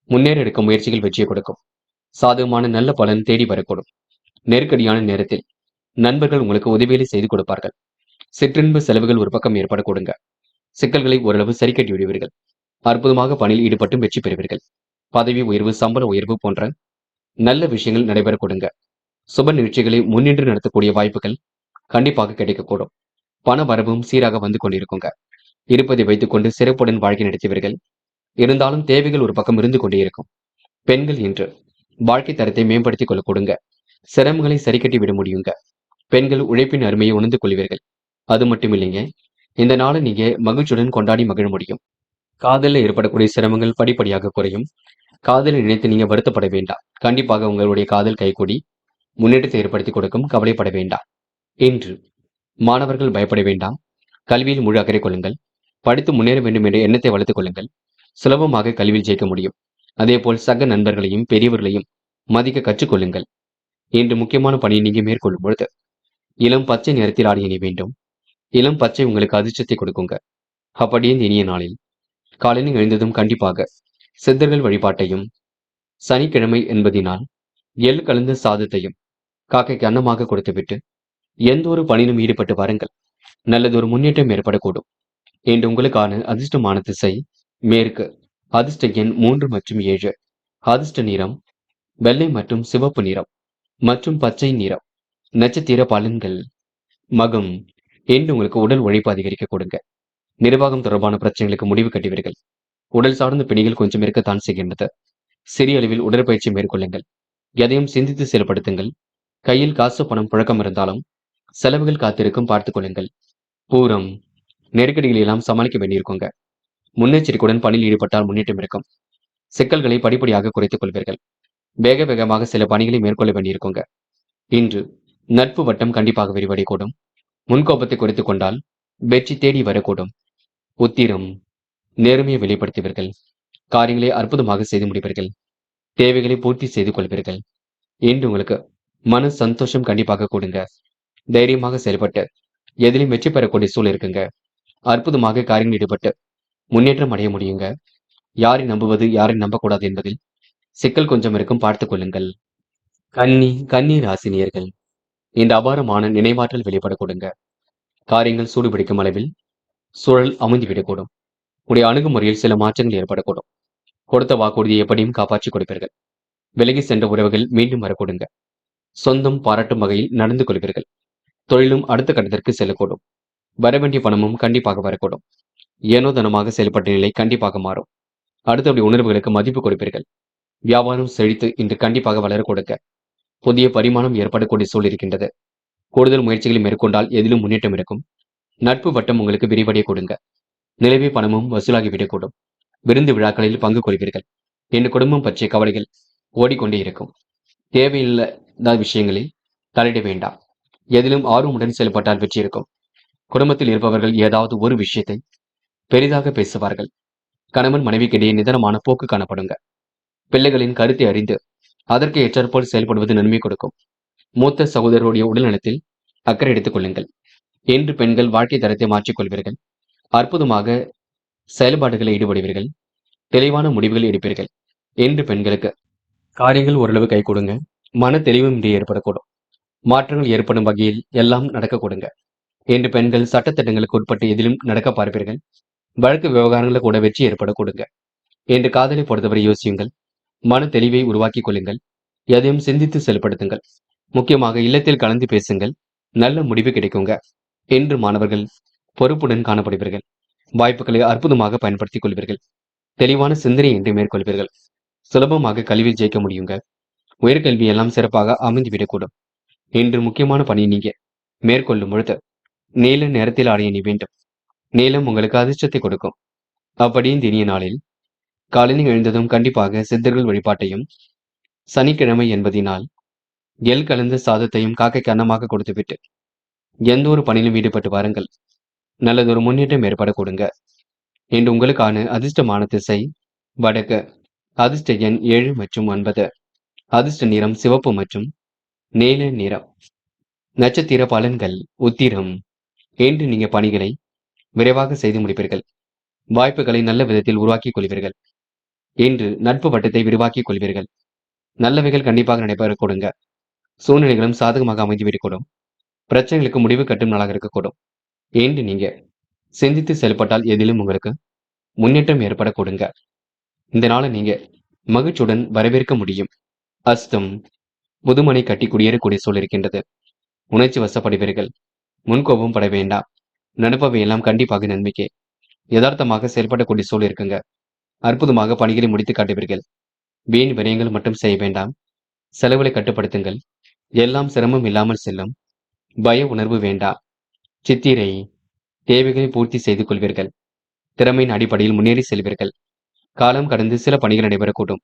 Speaker 1: முன்னேற எடுக்கும் முயற்சிகள் வெற்றியை கொடுக்கும். சாதகமான நல்ல பலன் தேடி வரக்கூடும். நெருக்கடியான நேரத்தில் நண்பர்கள் உங்களுக்கு உதவிகளை செய்து கொடுப்பார்கள். சிற்றின்ப செலவுகள் ஒரு பக்கம் ஏற்பட கொடுங்க. சிக்கல்களை ஓரளவு சரி கட்டி விடுவீர்கள். அற்புதமாக பணியில் ஈடுபட்டும் வெற்றி பெறுவீர்கள். பதவி உயர்வு, சம்பள உயர்வு போன்ற நல்ல விஷயங்கள் நடைபெற கொடுங்க. சுப நிகழ்ச்சிகளை முன்னின்று நடத்தக்கூடிய வாய்ப்புகள் கண்டிப்பாக கிடைக்கக்கூடும். பண வரவும் சீராக வந்து கொண்டிருக்குங்க. இருப்பதை வைத்துக்கொண்டு சிறப்புடன் வாழ்க்கை நடத்துவீர்கள். இருந்தாலும் தேவைகள் ஒரு பக்கம் இருந்து கொண்டே இருக்கும். பெண்கள் இன்று வாழ்க்கை தரத்தை மேம்படுத்திக் கொள்ள கொடுங்க. சிரமங்களை சரிக்கட்டி விட முடியுங்க. பெண்கள் உழைப்பின் அருமையை உணர்ந்து கொள்வீர்கள். அது மட்டும் இல்லைங்க. இந்த நாளை நீங்க மகிழ்ச்சியுடன் கொண்டாடி மகிழ முடியும். காதலில் ஏற்படக்கூடிய சிரமங்கள் படிப்படியாக குறையும். காதலை நினைத்து நீங்க வருத்தப்பட வேண்டாம். கண்டிப்பாக உங்களுடைய காதல் கைகூடி முன்னேற்றத்தை ஏற்படுத்தி கொடுக்கும். கவலைப்பட வேண்டாம். இன்று மாணவர்கள் பயப்பட வேண்டாம். கல்வியில் முழு அக்கறை கொள்ளுங்கள். படித்து முன்னேற வேண்டும் என்ற எண்ணத்தை வளர்த்துக் கொள்ளுங்கள். சுலபமாக கல்வியில் ஜெயிக்க முடியும். அதேபோல் சக நண்பர்களையும் பெரியவர்களையும் மதிக்க கற்றுக்கொள்ளுங்கள். இன்று முக்கியமான பணியை நீங்க மேற்கொள்ளும் பொழுது இளம் பச்சை நிறத்தில் ஆடை அணிய வேண்டும். இளம் பச்சை உங்களுக்கு அதிர்ஷ்டத்தை கொடுக்குங்க. அப்படியே இந்த இனிய நாளில் காலையில் எழுந்ததும் கண்டிப்பாக சித்தர்கள் வழிபாட்டையும், சனிக்கிழமை என்பதினால் எள் கலந்த சாதத்தையும் காக்கைக்கு அன்னமாக கொடுத்துவிட்டு எந்த ஒரு பணியிலும் ஈடுபட்டு வாருங்கள். நல்லதொரு முன்னேற்றம் ஏற்படக்கூடும். இன்று உங்களுக்கான அதிர்ஷ்டமான திசை மேற்கு. அதிர்ஷ்ட எண் 3 மற்றும் 7. அதிர்ஷ்ட நிறம் வெள்ளை மற்றும் சிவப்பு நிறம் மற்றும் பச்சை நிறம். நட்சத்திர பலன்கள். மகம். இன்று உங்களுக்கு உடல் உழைப்பு அதிகரிக்க கொடுங்க. நிர்வாகம் தொடர்பான பிரச்சனைகளுக்கு முடிவு கட்டுவீர்கள். உடல் சார்ந்த பிணிகள் கொஞ்சம் இருக்கத்தான் செய்கின்றது. சிறிய அளவில் உடற்பயிற்சி மேற்கொள்ளுங்கள். எதையும் சிந்தித்து செயல்படுத்துங்கள். கையில் காசு பணம் புழக்கம் இருந்தாலும் செலவுகள் காத்திருக்கும், பார்த்துக் கொள்ளுங்கள். பூரம். நெருக்கடிகளை எல்லாம் சமாளிக்க வேண்டியிருக்குங்க. முன்னெச்சரிக்கையுடன் பணியில் ஈடுபட்டால் முன்னேற்றம் இருக்கும். சிக்கல்களை படிப்படியாக குறைத்துக் கொள்வீர்கள். வேக வேகமாக சில பணிகளை மேற்கொள்ள வேண்டியிருக்குங்க. இன்று நட்பு வட்டம் கண்டிப்பாக விரிவடையக்கூடும். முன்கோபத்தை குறைத்துக் கொண்டால் வெற்றி தேடி வரக்கூடும். உத்திரம். நேர்மையை வெளிப்படுத்துவீர்கள். காரியங்களை அற்புதமாக செய்து முடிப்பீர்கள். தேவைகளை பூர்த்தி செய்து கொள்வீர்கள். இன்று உங்களுக்கு மன சந்தோஷம் கண்டிப்பாக கொடுங்க. தைரியமாக செயல்பட்டு எதிலும் வெற்றி பெறக்கூடிய சூழல் இருக்குங்க. அற்புதமாக காரியங்கள் ஈடுபட்டு முன்னேற்றம் அடைய முடியுங்க. யாரை நம்புவது யாரை நம்பக்கூடாது என்பதில் சிக்கல் கொஞ்சம் இருக்கும், பார்த்துக் கொள்ளுங்கள். கன்னி ராசினியர்கள் இந்த அபாரமான நினைவாற்றல் வெளிப்பட கொடுங்க. காரியங்கள் சூடுபிடிக்கும் அளவில் சூழல் அமைந்துவிடக்கூடும். உடைய அணுகுமுறையில் சில மாற்றங்கள் ஏற்படக்கூடும். கொடுத்த வாக்குறுதியை எப்படியும் காப்பாற்றிக் கொடுப்பீர்கள். விலகி சென்ற உறவுகள் மீண்டும் வரக்கூடுங்க. சொந்தம் பாராட்டும் வகையில் நடந்து கொள்வீர்கள். தொழிலும் அடுத்த கட்டத்திற்கு செல்லக்கூடும். வரவேண்டிய பணமும் கண்டிப்பாக வரக்கூடும். ஏனோ தனமாக செயல்பட்ட நிலை கண்டிப்பாக மாறும். அடுத்தபடி உணர்வுகளுக்கு மதிப்பு கொடுப்பீர்கள். வியாபாரம் செழித்து இன்று கண்டிப்பாக வளர கொடுக்க புதிய பரிமாணம் ஏற்படக்கூடிய சூழல் இருக்கின்றது. கூடுதல் முயற்சிகளை மேற்கொண்டால் எதிலும் முன்னேற்றம் இருக்கும். நட்பு வட்டம் உங்களுக்கு விரிவடைய கொடுங்க. நிலவே பணமும் வசூலாகிவிடக்கூடும். விருந்து விழாக்களில் பங்கு கொள்வீர்கள். என் குடும்பம் பற்றிய கவலைகள் ஓடிக்கொண்டே இருக்கும். தேவையில்லாத விஷயங்களில் தலையிட வேண்டாம். எதிலும் ஆர்வமுடன் செயல்பட்டால் வெற்றி இருக்கும். குடும்பத்தில் இருப்பவர்கள் ஏதாவது ஒரு விஷயத்தை பெரிதாக பேசுவார்கள். கணவன் மனைவிக்கிடையே நிதானமான போக்கு காணப்படுங்க. பிள்ளைகளின் கருத்தை அறிந்து அதற்கு ஏற்றாற்போல் செயல்படுவது நன்மை கொடுக்கும். மூத்த சகோதரருடைய உடல்நலத்தில் அக்கறை எடுத்துக் கொள்ளுங்கள். இன்று பெண்கள் வாழ்க்கை தரத்தை மாற்றிக் கொள்வீர்கள். அற்புதமாக செயல்பாடுகளில் ஈடுபடுவீர்கள். தெளிவான முடிவுகள் எடுப்பீர்கள். இன்று பெண்களுக்கு காரியங்கள் ஓரளவு கை கொடுங்க. மன தெளிவும் இன்று ஏற்படக்கூடும். மாற்றங்கள் ஏற்படும் வகையில் எல்லாம் நடக்க கொடுங்க. இன்று பெண்கள் சட்டத்திட்டங்களுக்கு உட்பட்டு எதிலும் நடக்க பார்ப்பீர்கள். வழக்கு விவகாரங்களை கூட வெற்றி ஏற்பட கொடுங்க. இன்று காதலை பொறுத்தவரை யோசியுங்கள். மன தெளிவை உருவாக்கிக் கொள்ளுங்கள். எதையும் சிந்தித்து செயல்படுத்துங்கள். முக்கியமாக இல்லத்தில் கலந்து பேசுங்கள். நல்ல முடிவு கிடைக்குங்க. இன்று மாணவர்கள் பொறுப்புடன் காணப்படுவீர்கள். வாய்ப்புகளை அற்புதமாக பயன்படுத்திக் கொள்வீர்கள். தெளிவான சிந்தனை என்று மேற்கொள்வீர்கள். சுலபமாக கல்வியில் ஜெயிக்க முடியுங்க. உயர்கல்வி எல்லாம் சிறப்பாக அமைந்துவிடக்கூடும். இன்று முக்கியமான பணி நீங்க மேற்கொள்ளும் பொழுது நீல நேரத்தில் ஆடைய நீ வேண்டும். நீளம் உங்களுக்கு அதிர்ஷ்டத்தை கொடுக்கும். அப்படியே இந்த இனிய நாளில் காலையில் எழுந்ததும் கண்டிப்பாக சித்தர்கள் வழிபாட்டையும், சனிக்கிழமை என்பதினால் எள் கலந்த சாதத்தையும் காக்கைக்கு அன்னமாக கொடுத்துவிட்டு எந்த ஒரு பணியிலும் ஈடுபட்டு வாருங்கள். நல்லதொரு முன்னேற்றம் ஏற்பட கொடுங்க. இன்று உங்களுக்கான அதிர்ஷ்டமான திசை வடக்கு. அதிர்ஷ்ட எண் 7 மற்றும் 9. அதிர்ஷ்ட நிறம் சிவப்பு மற்றும் நீல நிறம். நட்சத்திர பலன்கள். உத்திரம். இன்று நீங்க பணிகளை விரைவாக செய்து முடிப்பீர்கள். வாய்ப்புகளை நல்ல விதத்தில் உருவாக்கிக் கொள்வீர்கள். இன்று நட்பு வட்டத்தை விரிவாக்கிக் கொள்வீர்கள். நல்லவைகள் கண்டிப்பாக நடைபெற கொடுங்க. சூழ்நிலைகளும் சாதகமாக அமைந்துவிடக்கூடும். பிரச்சனைகளுக்கு முடிவு கட்டும் நாளாக இருக்கக்கூடும். இன்று நீங்க சிந்தித்து செயல்பட்டால் எதிலும் உங்களுக்கு முன்னேற்றம் ஏற்பட கொடுங்க. இந்த நாளை நீங்க மகிழ்ச்சியுடன் வரவேற்க முடியும். அஸ்தம். புதுமனை கட்டி குடியேறக்கூடிய சூழல் இருக்கின்றது. உணர்ச்சி வசப்படுவீர்கள். முன்கோபம் பட வேண்டாம். நடப்பவை எல்லாம் கண்டிப்பாக நன்மைக்கே. யதார்த்தமாக செயல்படக்கூடிய சூழல் இருக்குங்க. அற்புதமாக பணிகளை முடித்து காட்டுவீர்கள். வீண் விரயங்கள் மட்டும் செய்ய வேண்டாம். செலவுகளை கட்டுப்படுத்துங்கள். எல்லாம் சிரமம் இல்லாமல் செல்லும். பய உணர்வு வேண்டாம். சித்திரை தேவைகளை பூர்த்தி செய்து கொள்வீர்கள். திறமையின் அடிப்படையில் முன்னேறி செல்வீர்கள். காலம் கடந்து சில பணிகள் நடைபெறக்கூடும்.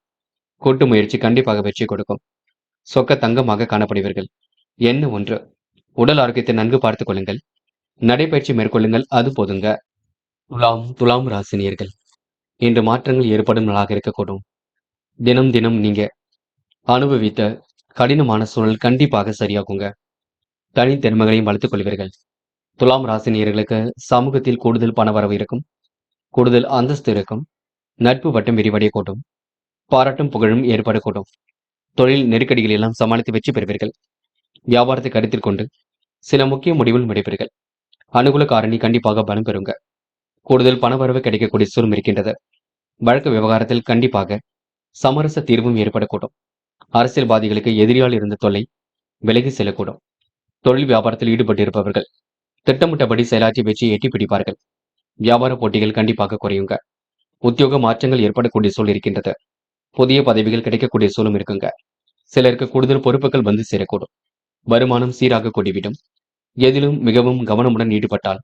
Speaker 1: கூட்டு முயற்சி கண்டிப்பாக வெற்றி கொடுக்கும். சொக்க தங்கமாக காணப்படுவீர்கள். என்ன ஒன்று, உடல் ஆரோக்கியத்தை நன்கு பார்த்துக் கொள்ளுங்கள். நடைபயிற்சி மேற்கொள்ளுங்கள், அது போதுங்க. துலாம் ராசினியர்கள், இன்று மாற்றங்கள் ஏற்படும் நாளாக இருக்கக்கூடும். தினம் தினம் நீங்க அனுபவித்த கடினமான சூழல் கண்டிப்பாக சரியாகுங்க. தனித்திறமைகளையும் வளர்த்துக் கொள்வீர்கள். துலாம் ராசினியர்களுக்கு சமூகத்தில் கூடுதல் பணவரவு இருக்கும். கூடுதல் அந்தஸ்து இருக்கும். நட்பு வட்டம் விரிவடையக்கூடும். பாராட்டும் புகழும் ஏற்படக்கூடும். தொழில் நெருக்கடிகள் எல்லாம் சமாளித்து வெற்றி பெறுவீர்கள். வியாபாரத்தை கருத்தில் கொண்டு சில முக்கிய முடிவுகள் எடுப்பீர்கள். அனுகூல காரணி கண்டிப்பாக பலம் பெறுங்க. கூடுதல் பணவரவு கிடைக்கக்கூடிய சூழல் இருக்கின்றது. வழக்கு விவகாரத்தில் கண்டிப்பாக சமரச தீர்வும் ஏற்படக்கூடும். அரசியல்வாதிகளுக்கு எதிரியால் இருந்த தொல்லை விலகி செல்லக்கூடும். தொழில் வியாபாரத்தில் ஈடுபட்டிருப்பவர்கள் திட்டமிட்டபடி செயலாற்றி வெற்றியை எட்டி பிடிப்பார்கள். வியாபார போட்டிகள் கண்டிப்பாக குறையுங்க. உத்தியோக மாற்றங்கள் ஏற்படக்கூடிய சூழல் இருக்கின்றது. புதிய பதவிகள் கிடைக்கக்கூடிய சூழலும் இருக்குங்க. சிலருக்கு கூடுதல் பொறுப்புகள் வந்து சேரக்கூடும். வருமானம் சீராக கூடிவிடும். எதிலும் மிகவும் கவனமுடன் ஈடுபட்டால்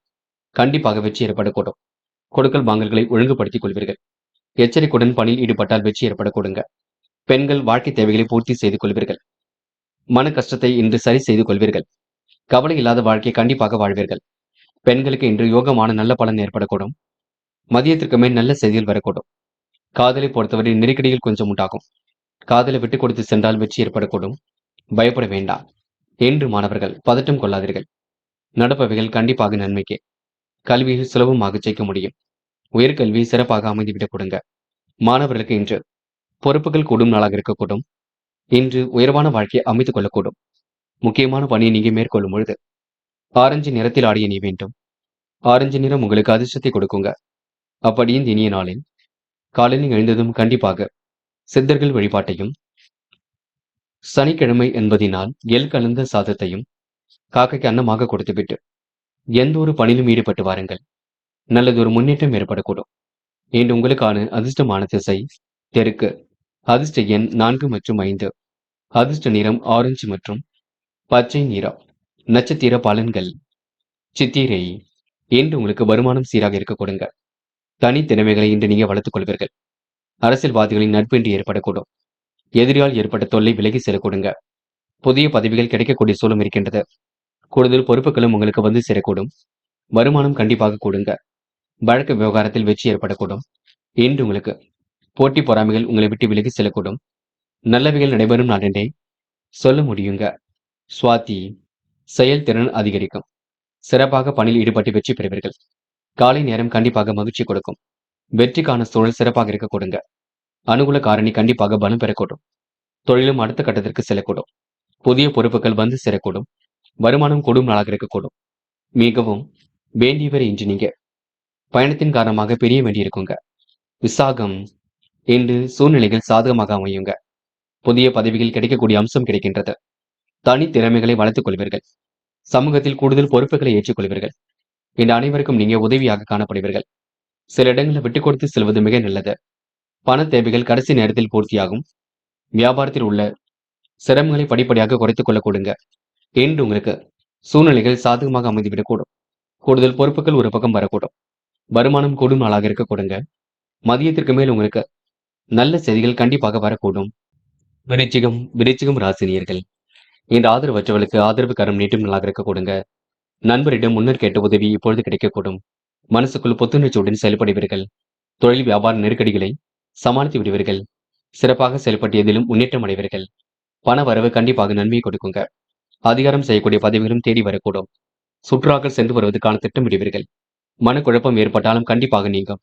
Speaker 1: கண்டிப்பாக வெற்றி ஏற்படக்கூடும். கொடுக்கல் வாங்கல்களை ஒழுங்குபடுத்திக் கொள்வீர்கள். எச்சரிக்கையுடன் பணியில் ஈடுபட்டால் வெற்றி ஏற்படக்கூடுங்க. பெண்கள் வாழ்க்கை தேவைகளை பூர்த்தி செய்து கொள்வீர்கள். மன கஷ்டத்தை இன்று சரி செய்து கொள்வீர்கள். கவலை இல்லாத வாழ்க்கையை கண்டிப்பாக வாழ்வீர்கள். பெண்களுக்கு இன்று யோகமான நல்ல பலன் ஏற்படக்கூடும். மதியத்திற்கு மேல் நல்ல செய்திகள் வரக்கூடும். காதலை பொறுத்தவரை நெருக்கடிகள் கொஞ்சம் உண்டாகும். காதலை விட்டுக் கொடுத்து சென்றால் வெற்றி ஏற்படக்கூடும். பயப்பட வேண்டாம். என்று மாணவர்கள் பதட்டம் கொள்ளாதீர்கள். நடப்பவைகள் கண்டிப்பாக நன்மைக்கே. கல்வியில் சுலபமாக ஜெயிக்க முடியும். உயர்கல்வி சிறப்பாக அமைந்துவிடக் கொடுங்க. மாணவர்களுக்கு இன்று பொறுப்புகள் கூடும் நாளாக இருக்கக்கூடும். இன்று உயர்வான வாழ்க்கையை அமைத்துக் கொள்ளக்கூடும். முக்கியமான பணியை நீங்க மேற்கொள்ளும் பொழுது ஆரஞ்சு நிறத்தில் ஆடிய நீ வேண்டும். ஆரஞ்சு நிறம் உங்களுக்கு அதிர்ஷ்டத்தை கொடுக்குங்க. அப்படி இந்த இனிய நாளில் காலையில் எழுந்ததும் கண்டிப்பாக சித்தர்கள் வழிபாட்டையும், சனிக்கிழமை என்பதினால் எள் கலந்த சாதத்தையும் காக்கைக்கு அன்னமாக கொடுத்துவிட்டு எந்த ஒரு பணியிலும் ஈடுபட்டு வாருங்கள். நல்லதொரு முன்னேற்றம் ஏற்படக்கூடும். இன்று உங்களுக்கான அதிர்ஷ்டமான திசை தெற்கு. அதிர்ஷ்ட எண் 4 மற்றும் 5. அதிர்ஷ்ட நிறம் ஆரஞ்சு மற்றும் பச்சை நிறம். நட்சத்திர பலன்கள். சித்திரை இன்று உங்களுக்கு வருமானம் சீராக இருக்க கொடுங்க. தனித்திறமைகளை இன்று நீங்க வளர்த்துக் கொள்வீர்கள். அரசியல்வாதிகளின் நட்பு இன்று ஏற்படக்கூடும். எதிரியால் ஏற்பட்ட தொல்லை விலகி செல்ல கொடுங்க. புதிய பதவிகள் கிடைக்கக்கூடிய சூழலும் இருக்கின்றது. கூடுதல் பொறுப்புகளும் உங்களுக்கு வந்து சேரக்கூடும். வருமானம் கண்டிப்பாக கூடுங்க. வழக்கு விவகாரத்தில் வெற்றி ஏற்படக்கூடும். இன்று உங்களுக்கு போட்டி பொறாமைகள் உங்களை விட்டு விலகி செல்லக்கூடும். நல்லவைகள் நடைபெறும் நாளென்றே சொல்ல முடியுங்க. சுவாதி செயல்திறன் அதிகரிக்கும். சிறப்பாக பணியில் ஈடுபட்டு வெற்றி பெறுவீர்கள். காலை நேரம் கண்டிப்பாக மகிழ்ச்சி கொடுக்கும். வெற்றிக்கான சூழல் சிறப்பாக இருக்க கொடுங்க. அனுகூல காரணி கண்டிப்பாக பலம் பெறக்கூடும். தொழிலும் அடுத்த கட்டத்திற்கு செல்லக்கூடும். புதிய பொறுப்புகள் வந்து சேரக்கூடும். வருமானம் கூடும் நாளாக இருக்கக்கூடும். மிகவும் வேண்டியவர் இன்று நீங்க பயணத்தின் காரணமாக பிரிய வேண்டியிருக்குங்க. விசாகம் இன்று சூழ்நிலைகள் சாதகமாக அமையுங்க. புதிய பதவிகள் கிடைக்கக்கூடிய அம்சம் கிடைக்கின்றது. தனி திறமைகளை வளர்த்துக் கொள்வீர்கள். சமூகத்தில் கூடுதல் பொறுப்புகளை ஏற்றுக்கொள்வீர்கள். இந்த அனைவருக்கும் நீங்க உதவியாக காணப்படுவீர்கள். சில இடங்களில் விட்டுக் கொடுத்து செல்வது மிக நல்லது. பண தேவைகள் கடைசி நேரத்தில் பூர்த்தியாகும். வியாபாரத்தில் உள்ள சிரமங்களை படிப்படியாக குறைத்துக் கொள்ள கொடுங்க. என்று உங்களுக்கு சூழ்நிலைகள் சாதகமாக அமைந்துவிடக்கூடும். கூடுதல் பொறுப்புகள் ஒரு பக்கம் வரக்கூடும். வருமானம் கூடும் நாளாக இருக்க கொடுங்க. மதியத்திற்கு மேல் உங்களுக்கு நல்ல செய்திகள் கண்டிப்பாக வரக்கூடும். விருச்சிகம் ராசினியர்கள், இந்த ஆதரவற்றவர்களுக்கு ஆதரவு கரம் நீட்டும் நாளாக இருக்க கொடுங்க. நண்பரிடம் முன்னர் கேட்ட உதவி இப்பொழுது கிடைக்கக்கூடும். மனசுக்குள் புத்துணர்ச்சியுடன் செயல்படுவீர்கள். தொழில் வியாபார நெருக்கடிகளை சமாளித்து விடுவீர்கள். சிறப்பாக செயல்பட்டியதிலும் முன்னேற்றம் அடைவீர்கள். பண வரவு கண்டிப்பாக நன்மையை கொடுக்குங்க. அதிகாரம் செய்யக்கூடிய பதவிகளும் தேடி வரக்கூடும். சுற்றுலாக்கள் சென்று வருவதற்கான திட்டமிடுவீர்கள். மனக்குழப்பம் ஏற்பட்டாலும் கண்டிப்பாக நீங்கும்.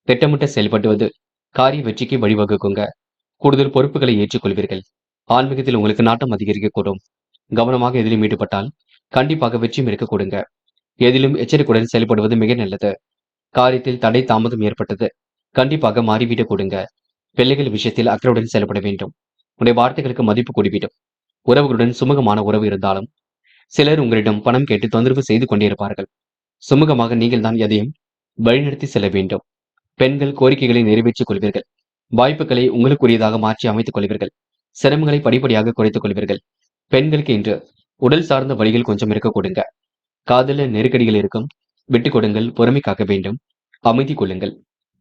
Speaker 1: திட்டமிட்ட செயல்படுவது காரிய வெற்றிக்கு வழிவகுக்குங்க. கூடுதல் பொறுப்புகளை ஏற்றுக்கொள்வீர்கள். ஆன்மீகத்தில் உங்களுக்கு நாட்டம் அதிகரிக்கக்கூடும். கவனமாக எதிலும் ஈடுபட்டால் கண்டிப்பாக வெற்றியும் இருக்க கொடுங்க. எதிலும் எச்சரிக்கையுடன் செயல்படுவது மிக நல்லது. காரியத்தில் தடை தாமதம் ஏற்பட்டது கண்டிப்பாக மாறிவிடக் கொடுங்க. பிள்ளைகள் விஷயத்தில் அக்கறையுடன் செயல்பட வேண்டும். உடைய வார்த்தைகளுக்கு மதிப்பு கூடிவிடும். உறவுகளுடன் சுமூகமான உறவு இருந்தாலும் சிலர் உங்களிடம் பணம் கேட்டு தொந்தரவு செய்து கொண்டிருப்பார்கள். சுமூகமாக நீங்கள் தான் எதையும் வழிநடத்தி செல்ல வேண்டும். பெண்கள் கோரிக்கைகளை நிறைவேற்றிக் கொள்வீர்கள். வாய்ப்புகளை உங்களுக்குரியதாக மாற்றி அமைத்துக் கொள்வீர்கள். சிரமங்களை படிப்படியாக குறைத்துக் கொள்வீர்கள். பெண்களுக்கு இன்று உடல் சார்ந்த வழிகள் கொஞ்சம் இருக்க கொடுங்க. காதல நெருக்கடிகள் இருக்கும். விட்டுக் கொடுங்கள். பொறுமை காக்க வேண்டும். அமைதி கொள்ளுங்கள்.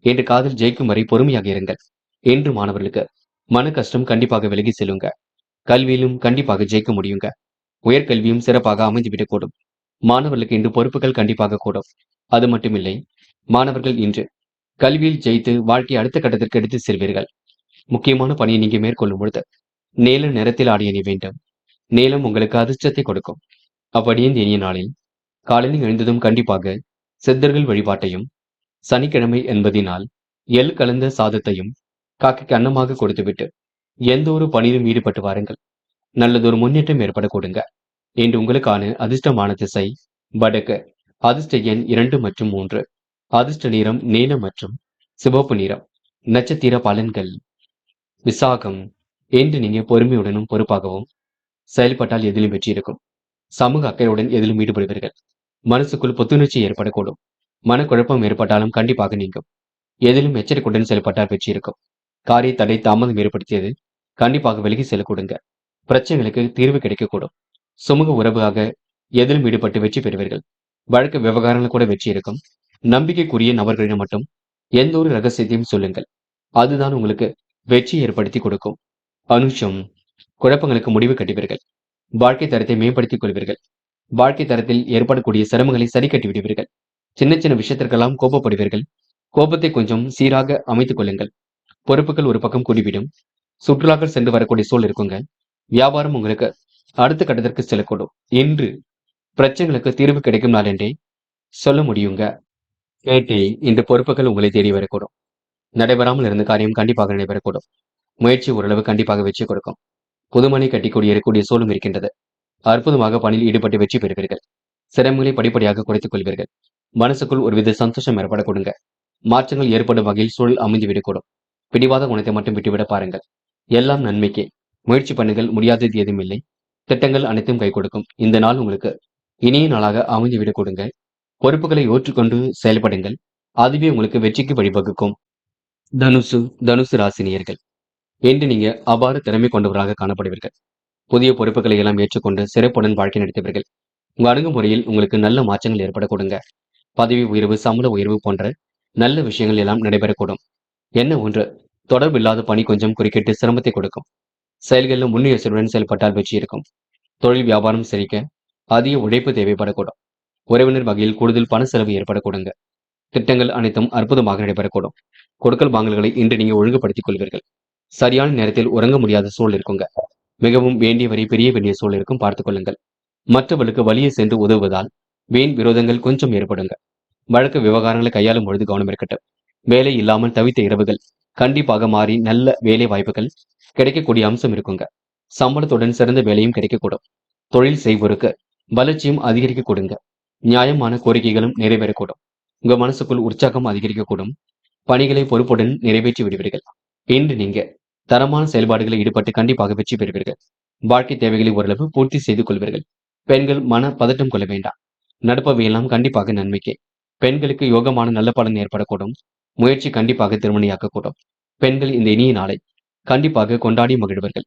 Speaker 1: என்று காதல் ஜெயிக்கும் வரை பொறுமையாக இருங்கள். என்று மாணவர்களுக்கு மன கஷ்டம் கண்டிப்பாக விலகி செல்லுங்க. கல்வியிலும் கண்டிப்பாக ஜெயிக்க முடியுங்க. உயர்கல்வியும் சிறப்பாக அமைந்துவிடக்கூடும். மாணவர்களுக்கு இன்று பொறுப்புகள் கண்டிப்பாக கூடும். அது மட்டுமில்லை, மாணவர்கள் இன்று கல்வியில் ஜெயித்து வாழ்க்கை அடுத்த கட்டத்திற்கு எடுத்து செல்வீர்கள். முக்கியமான பணியை நீங்க மேற்கொள்ளும் பொழுது நீல நிறத்தில் ஆடை அணிய வேண்டும். நீலம் உங்களுக்கு அதிர்ஷ்டத்தை கொடுக்கும். அப்படியே இந்த இனிய நாளில் காலையில் எழுந்ததும் கண்டிப்பாக சித்தர்கள் வழிபாட்டையும், சனிக்கிழமை என்பதினால் எள் கலந்த சாதத்தையும் காக்கைக்கு அன்னமாக கொடுத்துவிட்டு எந்த ஒரு பணியிலும் ஈடுபட்டு வாருங்கள். நல்லதொரு முன்னேற்றம் ஏற்பட கொடுங்க. இன்று உங்களுக்கான அதிர்ஷ்டமான திசை வடக்கு. அதிர்ஷ்ட எண் 2 மற்றும் 3. அதிர்ஷ்ட நிறம் நீலம் மற்றும் சிவப்பு நிறம். நட்சத்திர பலன்கள். விசாகம். இன்று நீங்க பொறுமையுடனும் பொறுப்பாகவும் செயல்பட்டால் எதிலும் வெற்றி இருக்கும். சமூக அக்கறையுடன் எதிலும் ஈடுபடுவீர்கள். மனசுக்குள் புத்துணர்ச்சி ஏற்படக்கூடும். மனக்குழப்பம் ஏற்பட்டாலும் கண்டிப்பாக நீங்கும். எதிலும் எச்சரிக்கையுடன் செயல்பட்டால் வெற்றி இருக்கும். காரிய தடை தாமதம் ஏற்படுத்தியது கண்டிப்பாக விலகி செல்ல கொடுங்க. பிரச்சனைகளுக்கு தீர்வு கிடைக்கக்கூடும். சுமூக உறவாக எதிலும் ஈடுபட்டு வெற்றி பெறுவீர்கள். வழக்கு விவகாரங்கள் கூட வெற்றி இருக்கும். நம்பிக்கைக்குரிய நபர்களிடம் மட்டும் எந்த ஒரு ரகசியத்தையும் சொல்லுங்கள். அதுதான் உங்களுக்கு வெற்றி ஏற்படுத்தி கொடுக்கும். அனுஷம். குழப்பங்களுக்கு முடிவு கட்டுவீர்கள். வாழ்க்கை தரத்தை மேம்படுத்திக் கொள்வீர்கள். வாழ்க்கை தரத்தில் ஏற்படக்கூடிய சிரமங்களை சரி கட்டி விடுவீர்கள். சின்ன சின்ன விஷயத்திற்கெல்லாம் கோபப்படுவீர்கள். கோபத்தை கொஞ்சம் சீராக அமைத்துக் கொள்ளுங்கள். பொறுப்புகள் ஒரு பக்கம் கூடிவிடும். சுற்றுலாக்கள் சென்று வரக்கூடிய சூழல் இருக்குங்க. வியாபாரம் உங்களுக்கு அடுத்த கட்டத்திற்கு செல்லக்கூடும். இன்று பிரச்சனைகளுக்கு தீர்வு கிடைக்கும் நாள் என்றே சொல்ல முடியுங்க. கேட்டே இந்த பொறுப்புகள் உங்களை தேடி வரக்கூடும். நடைபெறாமல் இருந்த காரியம் கண்டிப்பாக நடைபெறக்கூடும். முயற்சி ஓரளவு கண்டிப்பாக வெற்றி கொடுக்கும். புதுமனை கட்டி குடியேறக்கூடிய சூழலும் இருக்கின்றது. அற்புதமாக பணியில் ஈடுபட்டு வெற்றி பெறுவீர்கள். சிரமங்களை படிப்படியாக குறைத்துக் கொள்வீர்கள். மனசுக்குள் ஒருவித சந்தோஷம் ஏற்பட கொடுங்க. மாற்றங்கள் ஏற்படும் வகையில் சூழல் அமைந்து விடக்கூடும். பிடிவாத குணத்தை மட்டும் விட்டுவிட பாருங்கள். எல்லாம் நன்மைக்கே. முயற்சி பண்ணுங்கள். முடியாதது எதுவும் இல்லை. திட்டங்கள் அனைத்தும் கை கொடுக்கும். இந்த நாள் உங்களுக்கு இனிய நாளாக அமைந்து விட கொடுங்க. பொறுப்புகளை ஏற்றுக்கொண்டு செயல்படுங்கள். அதுவே உங்களுக்கு வெற்றிக்கு வழிவகுக்கும். தனுசு. தனுசு ராசினியர்கள். என்று நீங்க அவ்வாறு திறமை கொண்டவராக காணப்படுவீர்கள். புதிய பொறுப்புகளை எல்லாம் ஏற்றுக்கொண்டு சிறப்புடன் வாழ்க்கை நடத்துவீர்கள். உங்க அணுகுமுறையில் உங்களுக்கு நல்ல மாற்றங்கள் ஏற்பட கொடுங்க. பதவி உயர்வு, சம்பள உயர்வு போன்ற நல்ல விஷயங்கள் எல்லாம் நடைபெறக்கூடும். என்ன ஒன்று, தொடர்பில்லாத பணி கொஞ்சம் குறுக்கிட்டு சிரமத்தை கொடுக்கும். செயல்களில் முன்னுயர்ச்சியுடன் செயல்பட்டால் வெற்றி இருக்கும். தொழில் வியாபாரம் செழிக்க அதிக உழைப்பு தேவைப்படக்கூடும். உறவினர் வகையில் கூடுதல் பண செலவு ஏற்படக்கூடுங்க. திட்டங்கள் அனைத்தும் அற்புதமாக நடைபெறக்கூடும். கொடுக்கல் வாங்கல்களை இன்று நீங்க ஒழுங்குபடுத்திக் கொள்வீர்கள். சரியான நேரத்தில் உறங்க முடியாத சூழல் இருக்குங்க. மிகவும் வேண்டியவரை பிரிய வேண்டிய சூழல் இருக்கும். பார்த்துக் கொள்ளுங்கள். மற்றவர்களுக்கு வழியே சென்று உதவுவதால் வீண் விரோதங்கள் கொஞ்சம் ஏற்படுங்க. வழக்கு விவகாரங்களை கையாளும் பொழுது கவனம் இருக்கட்டும். வேலை இல்லாமல் தவித்த இரவுகள் கண்டிப்பாக மாறி நல்ல வேலை வாய்ப்புகள் கிடைக்கக்கூடிய அம்சம் இருக்குங்க. சம்பளத்துடன் சிறந்த வேலையும் கிடைக்கக்கூடும். தொழில் செய்வோருக்கு வளர்ச்சியும் அதிகரிக்க கொடுங்க. நியாயமான கோரிக்கைகளும் நிறைவேறக்கூடும். உங்க மனசுக்குள் உற்சாகம் அதிகரிக்கக்கூடும். பணிகளை பொறுப்புடன் நிறைவேற்றி விடுவீர்கள். இன்று நீங்க தரமான செயல்பாடுகளில் ஈடுபட்டு கண்டிப்பாக வெற்றி பெறுவீர்கள். வாழ்க்கை தேவைகளை ஓரளவு பூர்த்தி செய்து கொள்வீர்கள். பெண்கள் மன பதட்டம் கொள்ள வேண்டாம். நடப்பவையெல்லாம் கண்டிப்பாக நன்மைக்கே. பெண்களுக்கு யோகமான நல்ல பலன் ஏற்படக்கூடும். முயற்சி கண்டிப்பாக திருமணியாக்கக்கூடும். பெண்கள் இந்த இனிய நாளை கண்டிப்பாக கொண்டாடி மகிழ்வர்கள்.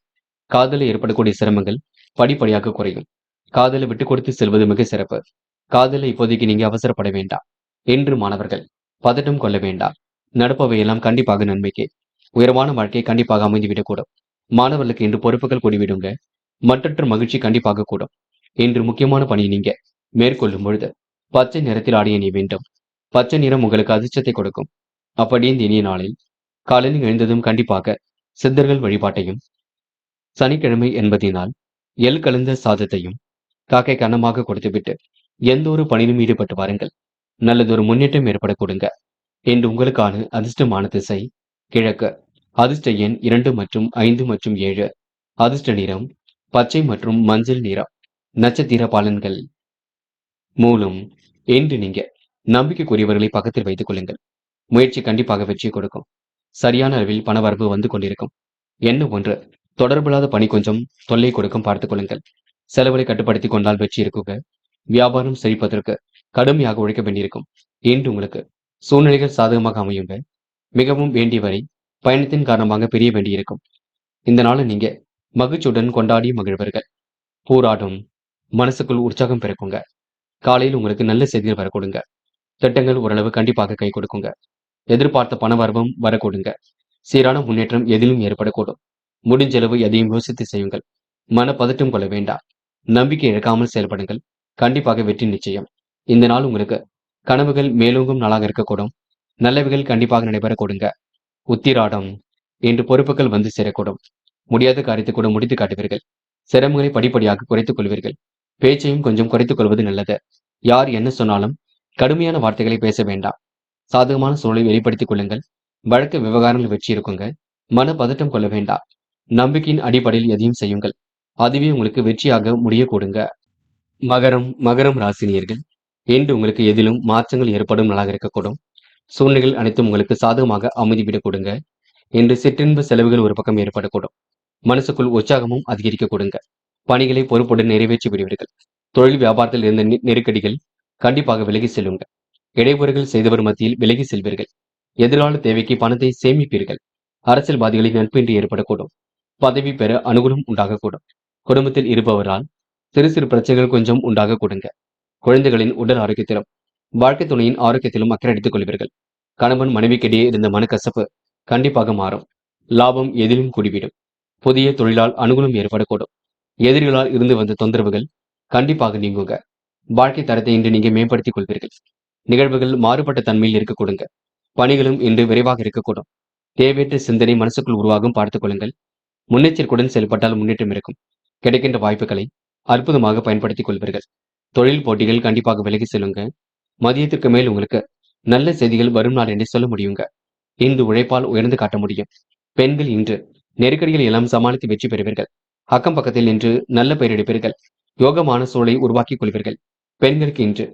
Speaker 1: காதலில் ஏற்படக்கூடிய சிரமங்கள் படிப்படியாக குறையும். காதலை விட்டுக் கொடுத்து செல்வது மிக சிறப்பு. காதலை இப்போதைக்கு நீங்க அவசரப்பட வேண்டாம். என்று மாணவர்கள் பதட்டம் கொள்ள வேண்டாம். நடப்பவையெல்லாம் கண்டிப்பாக நன்மைக்கே. உயர்வான வாழ்க்கை கண்டிப்பாக அமைந்துவிடக்கூடும். மாணவர்களுக்கு இன்று பொறுப்புகள் கூடிவிடுங்க. மற்றற்ற மகிழ்ச்சி கண்டிப்பாக கூடும். இன்று முக்கியமான பணியை நீங்க மேற்கொள்ளும் பொழுது பச்சை நிறத்தில் ஆடை அணிய வேண்டும். பச்சை நிறம் உங்களுக்கு அதிர்ஷ்டத்தை கொடுக்கும். அப்படியே இந்த இனிய நாளில் காலையில் எழுந்ததும் கண்டிப்பாக சித்தர்கள் வழிபாட்டையும், சனிக்கிழமை என்பதினால் எள் கலந்த சாதத்தையும் காக்கை கன்னமாக கொடுத்துவிட்டு எந்த ஒரு பணியிலும் ஈடுபட்டு வாருங்கள். நல்லதொரு முன்னேற்றம் ஏற்பட கொடுங்க. இன்று உங்களுக்கான அதிர்ஷ்டமான திசை கிழக்கு. அதிர்ஷ்ட எண் 2 மற்றும் 5 மற்றும் 7. அதிர்ஷ்ட நிறம் பச்சை மற்றும் மஞ்சள் நிறம். நட்சத்திர பலன்கள். மூலம். இன்று நீங்க நம்பிக்கைக்குரியவர்களை பக்கத்தில் வைத்துக் கொள்ளுங்கள். முயற்சி கண்டிப்பாக வெற்றி கொடுக்கும். சரியான அளவில் பணவரவு வந்து கொண்டிருக்கும். என்ன ஒன்று, தொடர்பில்லாத பணி கொஞ்சம் தொல்லை கொடுக்கும். பார்த்துக் கொள்ளுங்கள். செலவுகளை கட்டுப்படுத்திக் கொண்டால் வெற்றி இருக்குங்க. வியாபாரம் செழிப்பதற்கு கடுமையாக உழைக்க வேண்டியிருக்கும். இன்று உங்களுக்கு சூழ்நிலைகள் சாதகமாக அமையுங்க. மிகவும் வேண்டிய வரை பயணத்தின் காரணமாக பிரிய வேண்டியிருக்கும். இந்த நாளை நீங்க மகிழ்ச்சியுடன் கொண்டாடி மகிழ்வர்கள். போராடும் மனசுக்குள் உற்சாகம் பிறக்குங்க. காலையில் உங்களுக்கு நல்ல செய்திகள் வரக்கூடுங்க. திட்டங்கள் ஓரளவு கண்டிப்பாக கை கொடுக்குங்க. எதிர்பார்த்த பண வரவும் வரக்கூடுங்க. சீரான முன்னேற்றம் எதிலும் ஏற்படக்கூடும். முடிஞ்சளவு எதையும் யோசித்து செய்யுங்கள். மன பதட்டம் கொள்ள வேண்டாம். நம்பிக்கை இழக்காமல் செயல்படுங்கள். கண்டிப்பாக வெற்றி நிச்சயம். இந்த நாள் உங்களுக்கு கனவுகள் மேலோங்கும் நாளாக இருக்கக்கூடும். நல்லவைகள் கண்டிப்பாக நடைபெறக்கூடுங்க. உத்திராடம் இன்று பொறுப்புகள் வந்து சேரக்கூடும். முடியாத காரியத்தை கூட முடித்து காட்டுவீர்கள். சிரமங்களை படிப்படியாக குறைத்துக் கொள்வீர்கள். பேச்சையும் கொஞ்சம் குறைத்துக் கொள்வது நல்லது. யார் என்ன சொன்னாலும் கடுமையான வார்த்தைகளை பேச வேண்டாம். சாதகமான சூழலை வெளிப்படுத்திக் கொள்ளுங்கள். வழக்கு விவகாரங்கள் வெற்றி இருக்குங்க. மன பதட்டம் கொள்ள வேண்டாம். நம்பிக்கையின் அடிப்படையில் எதையும் செய்யுங்கள். அதுவே உங்களுக்கு வெற்றியாக முடிய கொடுங்க. மகரம் ராசினியர்கள் இன்று உங்களுக்கு எதிலும் மாற்றங்கள் ஏற்படும் நாளாக இருக்கக்கூடும். சூழ்நிலைகள் அனைத்தும் உங்களுக்கு சாதகமாக அமைதிவிடக் கொடுங்க. இன்று சிற்றின்ப செலவுகள் ஒரு பக்கம் ஏற்படக்கூடும். மனசுக்குள் உற்சாகமும் அதிகரிக்க கொடுங்க. பணிகளை பொறுப்புடன் நிறைவேற்றி விடுவீர்கள். தொழில் வியாபாரத்தில் இருந்த நெருக்கடிகள் கண்டிப்பாக விலகி செல்லுங்க. இடையூறுகள் செய்தவர் மத்தியில் விலகி செல்வீர்கள். எதிர்கால தேவைக்கு பணத்தை சேமிப்பீர்கள். அரசியல்வாதிகளின் நட்பின்றி ஏற்படக்கூடும். பதவி பெற அனுகூலம் உண்டாகக்கூடும். குடும்பத்தில் இருப்பவரால் சிறு சிறு பிரச்சனைகள் கொஞ்சம் உண்டாக கொடுங்க. குழந்தைகளின் உடல் ஆரோக்கியத்திலும் வாழ்க்கை துணையின் ஆரோக்கியத்திலும் அக்கறை எடுத்துக் கொள்வீர்கள். கணவன் மனைவிக்கிடையே இருந்த மனக்கசப்பு கண்டிப்பாக மாறும். லாபம் எதிலும் கூடிவிடும். புதிய தொழிலால் அனுகூலம் ஏற்படக்கூடும். எதிரிகளால் இருந்து வந்த தொந்தரவுகள் கண்டிப்பாக நீங்குங்க. வாழ்க்கை தரத்தை இன்று நீங்க மேம்படுத்திக் கொள்வீர்கள். நிகழ்வுகள் மாறுபட்ட தன்மையில் இருக்க கொடுங்க. பணிகளும் இன்று விரைவாக இருக்கக்கூடும். தேவையற்ற சிந்தனை மனசுக்குள் உருவாகும் பார்த்துக் கொள்ளுங்கள். முன்னெச்சரிக்கையுடன் செயல்பட்டால் முன்னேற்றம் இருக்கும். கிடைக்கின்ற வாய்ப்புகளை அற்புதமாக பயன்படுத்திக் கொள்வீர்கள். தொழில் போட்டிகள் கண்டிப்பாக விலகி செல்லுங்க. மதியத்திற்கு மேல் உங்களுக்கு நல்ல செய்திகள் வரும் நாள் என்று சொல்ல முடியுங்க. இன்று உழைப்பால் உயர்ந்து காட்ட முடியும். பெண்கள் இன்று நெருக்கடிகள் எல்லாம் சமாளித்து வெற்றி பெறுவீர்கள். அக்கம் பக்கத்தில் இன்று நல்ல பெயர் எடுப்பீர்கள். யோகமான சூழலை உருவாக்கிக் கொள்வீர்கள். பெண்களுக்கு இன்று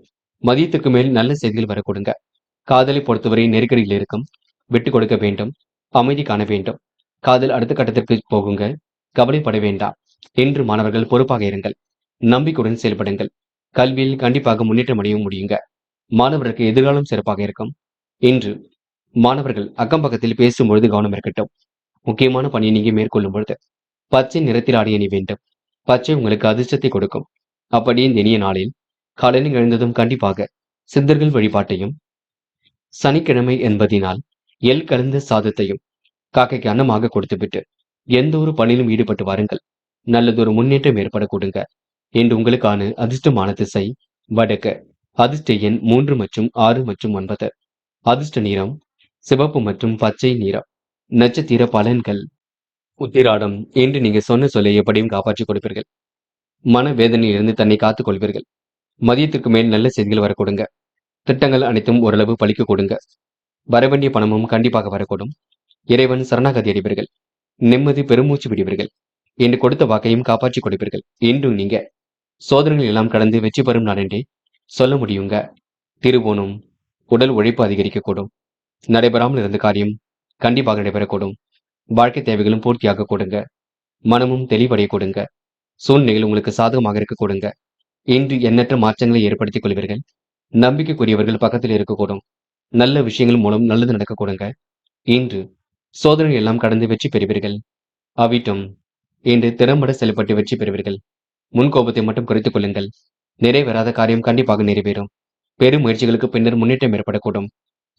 Speaker 1: மதியத்திற்கு மேல் நல்ல செய்திகள் வரக்கூடுங்க. காதலை பொறுத்தவரை நெருக்கடியில் இருக்கும். விட்டுக் கொடுக்க வேண்டும். அமைதி காண வேண்டும். காதல் அடுத்த கட்டத்திற்கு போகுங்க. கவலைப்பட வேண்டாம். இன்று மாணவர்கள் பொறுப்பாக இருங்கள். நம்பிக்கையுடன் செயல்படுங்கள். கல்வியில் கண்டிப்பாக முன்னேற்றம் அடையவும் முடியுங்க. மாணவருக்கு எதிர்காலம் சிறப்பாக இருக்கும். இன்று மாணவர்கள் அக்கம் பக்கத்தில் பேசும்பொழுது கவனம் இருக்கட்டும். முக்கியமான பணியை நீங்க மேற்கொள்ளும் பொழுது பச்சை நிறத்தில் ஆடை அணி வேண்டும். பச்சை உங்களுக்கு அதிர்ஷ்டத்தை கொடுக்கும். அப்படி இந்த இனிய நாளில் காலையில் எழுந்ததும் கண்டிப்பாக சித்தர்கள் வழிபாட்டையும், சனிக்கிழமை என்பதினால் எள் கலந்த சாதத்தையும் காக்கைக்கு அன்னமாக கொடுத்துவிட்டு எந்த ஒரு பணியிலும் ஈடுபட்டு வாருங்கள். நல்லதொரு முன்னேற்றம் ஏற்பட கொடுங்க. என்று உங்களுக்கான அதிர்ஷ்டமான திசை வடக்கு. அதிர்ஷ்ட எண் 3 மற்றும் 6 மற்றும் 9. அதிர்ஷ்ட நிறம் சிவப்பு மற்றும் பச்சை நிறம். நட்சத்திர பலன்கள். உத்திராடம் என்று நீங்க சொன்ன சொல்லை எப்படியும் காப்பாற்றிக் கொடுப்பீர்கள். மன வேதனையிலிருந்து தன்னை காத்துக் கொள்வீர்கள். மதியத்திற்கு மேல் நல்ல செய்திகள் வரக்கூடுங்க. திட்டங்கள் அனைத்தும் ஓரளவு பலிக்க கொடுங்க. வரவேண்டிய பணமும் கண்டிப்பாக வரக்கூடும். இறைவன் சரணாகதி அடைவீர்கள். நிம்மதி பெருமூச்சு விடுவீர்கள். என்று கொடுத்த வாக்கையும் காப்பாற்றிக் கொடுப்பீர்கள். இன்றும் நீங்க சோதனைகள் எல்லாம் கடந்து வெற்றி பெறும் நாள் என்றே சொல்ல முடியுங்க. திருவோணம் உடல் உழைப்பு அதிகரிக்கக்கூடும். நடைபெறாமல் இருந்த காரியம் கண்டிப்பாக நடைபெறக்கூடும். வாழ்க்கை தேவைகளும் பூர்த்தியாக கொடுங்க. மனமும் தெளிவடைய கொடுங்க. சூழ்நிலைகள் உங்களுக்கு சாதகமாக இருக்க கொடுங்க. இன்று எண்ணற்ற மாற்றங்களை ஏற்படுத்திக் கொள்வீர்கள். நம்பிக்கைக்குரியவர்கள் பக்கத்தில் இருக்கக்கூடும். நல்ல விஷயங்கள் மூலம் நல்லது நடக்க கொடுங்க. இன்று சோதனை எல்லாம் கடந்து வெற்றி பெறுவீர்கள். அவிட்டம் இன்று திறம்பட செயல்பட்டு வெற்றி பெறுவீர்கள். முன்கோபத்தை மட்டும் குறைத்துக் கொள்ளுங்கள். நிறைவேறாத காரியம் கண்டிப்பாக நிறைவேறும். பெரும் முயற்சிகளுக்கு பின்னர் முன்னேற்றம் ஏற்படக்கூடும்.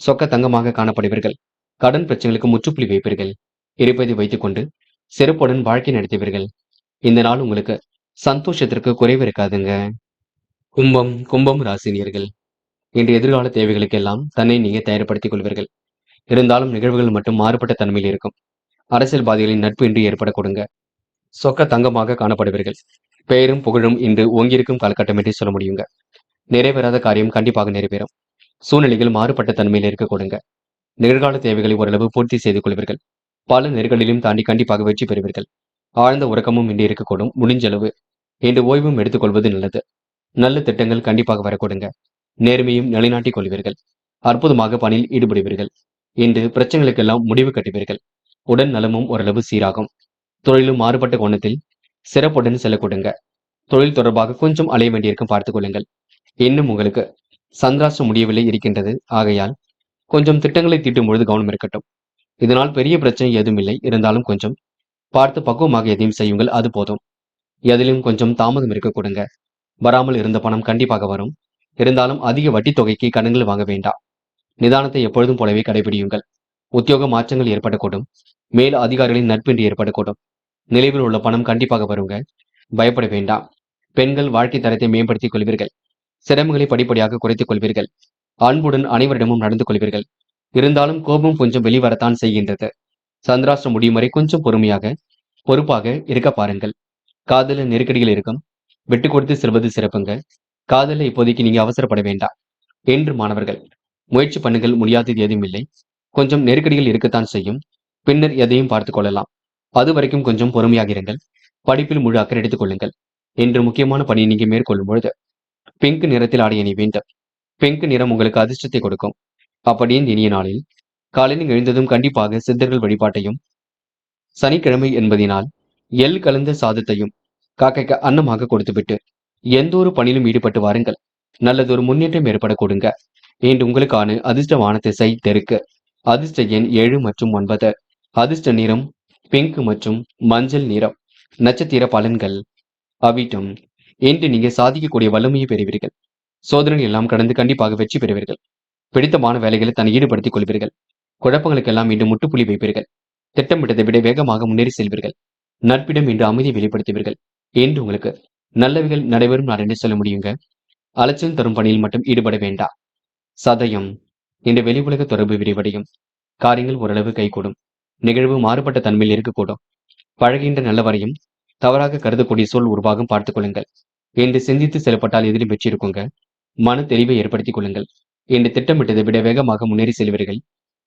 Speaker 1: சொக்க தங்கமாக காணப்படுவீர்கள். கடன் பிரச்சனைகளுக்கு முற்றுப்புள்ளி வைப்பீர்கள். இருப்பதை வைத்துக் கொண்டு சிறப்புடன் வாழ்க்கை நடத்துவீர்கள். இந்த நாள் உங்களுக்கு சந்தோஷத்திற்கு குறைவு இருக்காதுங்க. கும்பம் ராசினியர்கள் இன்று எதிர்கால தேவைகளுக்கெல்லாம் தன்னை நீங்க தயார்படுத்திக் கொள்வீர்கள். இருந்தாலும் நிகழ்வுகள் மட்டும் மாறுபட்ட தன்மையில் இருக்கும். அரசியல்வாதிகளின் நட்பு இன்று ஏற்பட கொடுங்க. சொக்க தங்கமாக காணப்படுவீர்கள். பெயரும் புகழும் இன்று ஓங்கியிருக்கும் காலகட்டம் என்று சொல்ல முடியுங்க. நிறைவேறாத காரியம் கண்டிப்பாக நிறைவேறும். சூழ்நிலைகள் மாறுபட்ட தன்மையில் இருக்க கொடுங்க. நிகழ்கால தேவைகளை ஓரளவு பூர்த்தி செய்து கொள்வீர்கள். பல நெருக்கடியிலும் தாண்டி கண்டிப்பாக வெற்றி பெறுவீர்கள். ஆழ்ந்த உறக்கமும் இன்று இருக்கக்கூடும். முடிஞ்சளவு இன்று ஓய்வும் எடுத்துக்கொள்வது நல்லது. நல்ல திட்டங்கள் கண்டிப்பாக வரக்கூடுங்க. நேர்மையும் நிலைநாட்டிக் கொள்வீர்கள். அற்புதமாக பணியில் ஈடுபடுவீர்கள். இன்று பிரச்சனைகளுக்கெல்லாம் முடிவு கட்டுவீர்கள். உடல் நலமும் ஓரளவு சீராகும். தொழிலும் மாறுபட்ட கோணத்தில் சிறப்புடன் செல்ல கொடுங்க. தொழில் தொடர்பாக கொஞ்சம் அலைய வேண்டியிருக்கும் பார்த்துக் கொள்ளுங்கள். இன்னும் உங்களுக்கு சந்திராஷ்டிரம் முடியவில்லை இருக்கின்றது. ஆகையால் கொஞ்சம் திட்டங்களை தீட்டும் பொழுது கவனம் இருக்கட்டும். இதனால் பெரிய பிரச்சனை எதுவும் இல்லை. இருந்தாலும் கொஞ்சம் பார்த்து பக்குவமாக எதையும் செய்யுங்கள். அது போதும். எதிலும் கொஞ்சம் தாமதம் இருக்க கொடுங்க. வராமல் இருந்த பணம் கண்டிப்பாக வரும். இருந்தாலும் அதிக வட்டி தொகைக்கு கடன்கள் வாங்க வேண்டாம். நிதானத்தை எப்பொழுதும் போலவே கடைபிடியுங்கள். உத்தியோக மாற்றங்கள் ஏற்படக்கூடும். மேல் அதிகாரிகளின் நட்பின்றி ஏற்படக்கூடும். நிலைவில் உள்ள பணம் கண்டிப்பாக வருங்க. பயப்பட வேண்டாம். பெண்கள் வாழ்க்கை தரத்தை மேம்படுத்திக் கொள்வீர்கள். சிரமங்களை படிப்படியாக குறைத்துக் கொள்வீர்கள். அன்புடன் அனைவரிடமும் நடந்து கொள்வீர்கள். இருந்தாலும் கோபம் கொஞ்சம் வெளிவரத்தான் செய்கின்றது. சந்திராஷ்டிரம் முடியும் வரை கொஞ்சம் பொறுமையாக பொறுப்பாக இருக்க பாருங்கள். காதல நெருக்கடிகள் இருக்கும். விட்டு கொடுத்து செல்வது சிறப்புங்க. காதல இப்போதைக்கு நீங்க அவசரப்பட வேண்டாம். என்று மாணவர்கள் முயற்சி பண்ணுங்கள். முடியாதது எதுவும் இல்லை. கொஞ்சம் நெருக்கடிகள் இருக்கத்தான் செய்யும். பின்னர் எதையும் பார்த்துக் கொள்ளலாம். அது வரைக்கும் கொஞ்சம் பொறுமையாக இருங்கள். படிப்பில் முழு அக்கறை எடுத்துக் கொள்ளுங்கள். என்று முக்கியமான பணியை நீங்க மேற்கொள்ளும் பொழுது பிங்க் நிறத்தில் ஆடை அணி வேண்டும். பிங்க் நிறம் உங்களுக்கு அதிர்ஷ்டத்தை கொடுக்கும். அப்படியே இந்த இனிய நாளில் காலையில் எழுந்ததும் கண்டிப்பாக சித்தர்கள் வழிபாட்டையும், சனிக்கிழமை என்பதினால் எள் கலந்த சாதத்தையும் காக்கைக்கு அன்னமாக கொடுத்துவிட்டு எந்த ஒரு பணியிலும் ஈடுபட்டு வாருங்கள். நல்லதொரு முன்னேற்றம் ஏற்பட கொடுங்க. இன்று உங்களுக்கான அதிர்ஷ்டமான திசை தெற்கு. அதிர்ஷ்ட எண் 7 மற்றும் 9. அதிர்ஷ்ட நிறம் பிங்க் மற்றும் மஞ்சள் நிறம். நட்சத்திர பலன்கள். அவிட்டம். இன்று நீங்க சாதிக்கக்கூடிய வல்லமையை பெறுவீர்கள். சோதனை எல்லாம் கடந்து கண்டிப்பாக வெற்றி பெறுவீர்கள். பிடித்தமான வேலைகளை தன்னை ஈடுபடுத்திக் கொள்வீர்கள். குழப்பங்களுக்கெல்லாம் இன்று முட்டுப்புள்ளி வைப்பீர்கள். திட்டமிட்டதை விட வேகமாக முன்னேறி செல்வீர்கள். நட்பிடம் இன்று அமைதியை வெளிப்படுத்துவீர்கள். என்று உங்களுக்கு நல்லவைகள் நடைபெறும் நாள் என்று சொல்ல முடியுங்க. அலைச்சல் தரும் பணியில் மட்டும் ஈடுபட வேண்டாம். சதயம். இன்று வெளி உலக தொடர்பு விரிவடையும். காரியங்கள் ஓரளவு கைகூடும். நிகழ்வு மாறுபட்ட தன்மையில் இருக்கக்கூடும். பழகின்ற நல்லவரையும் தவறாக கருதக்கூடிய சூழ் உருவாகும் பார்த்துக் கொள்ளுங்கள். என்று சிந்தித்து செயல்பட்டால் எதிலும் வெற்றி இருக்குங்க. மன தெளிவை ஏற்படுத்திக் கொள்ளுங்கள். என்று திட்டமிட்டதை விட வேகமாக முன்னேறி செல்வீர்கள்.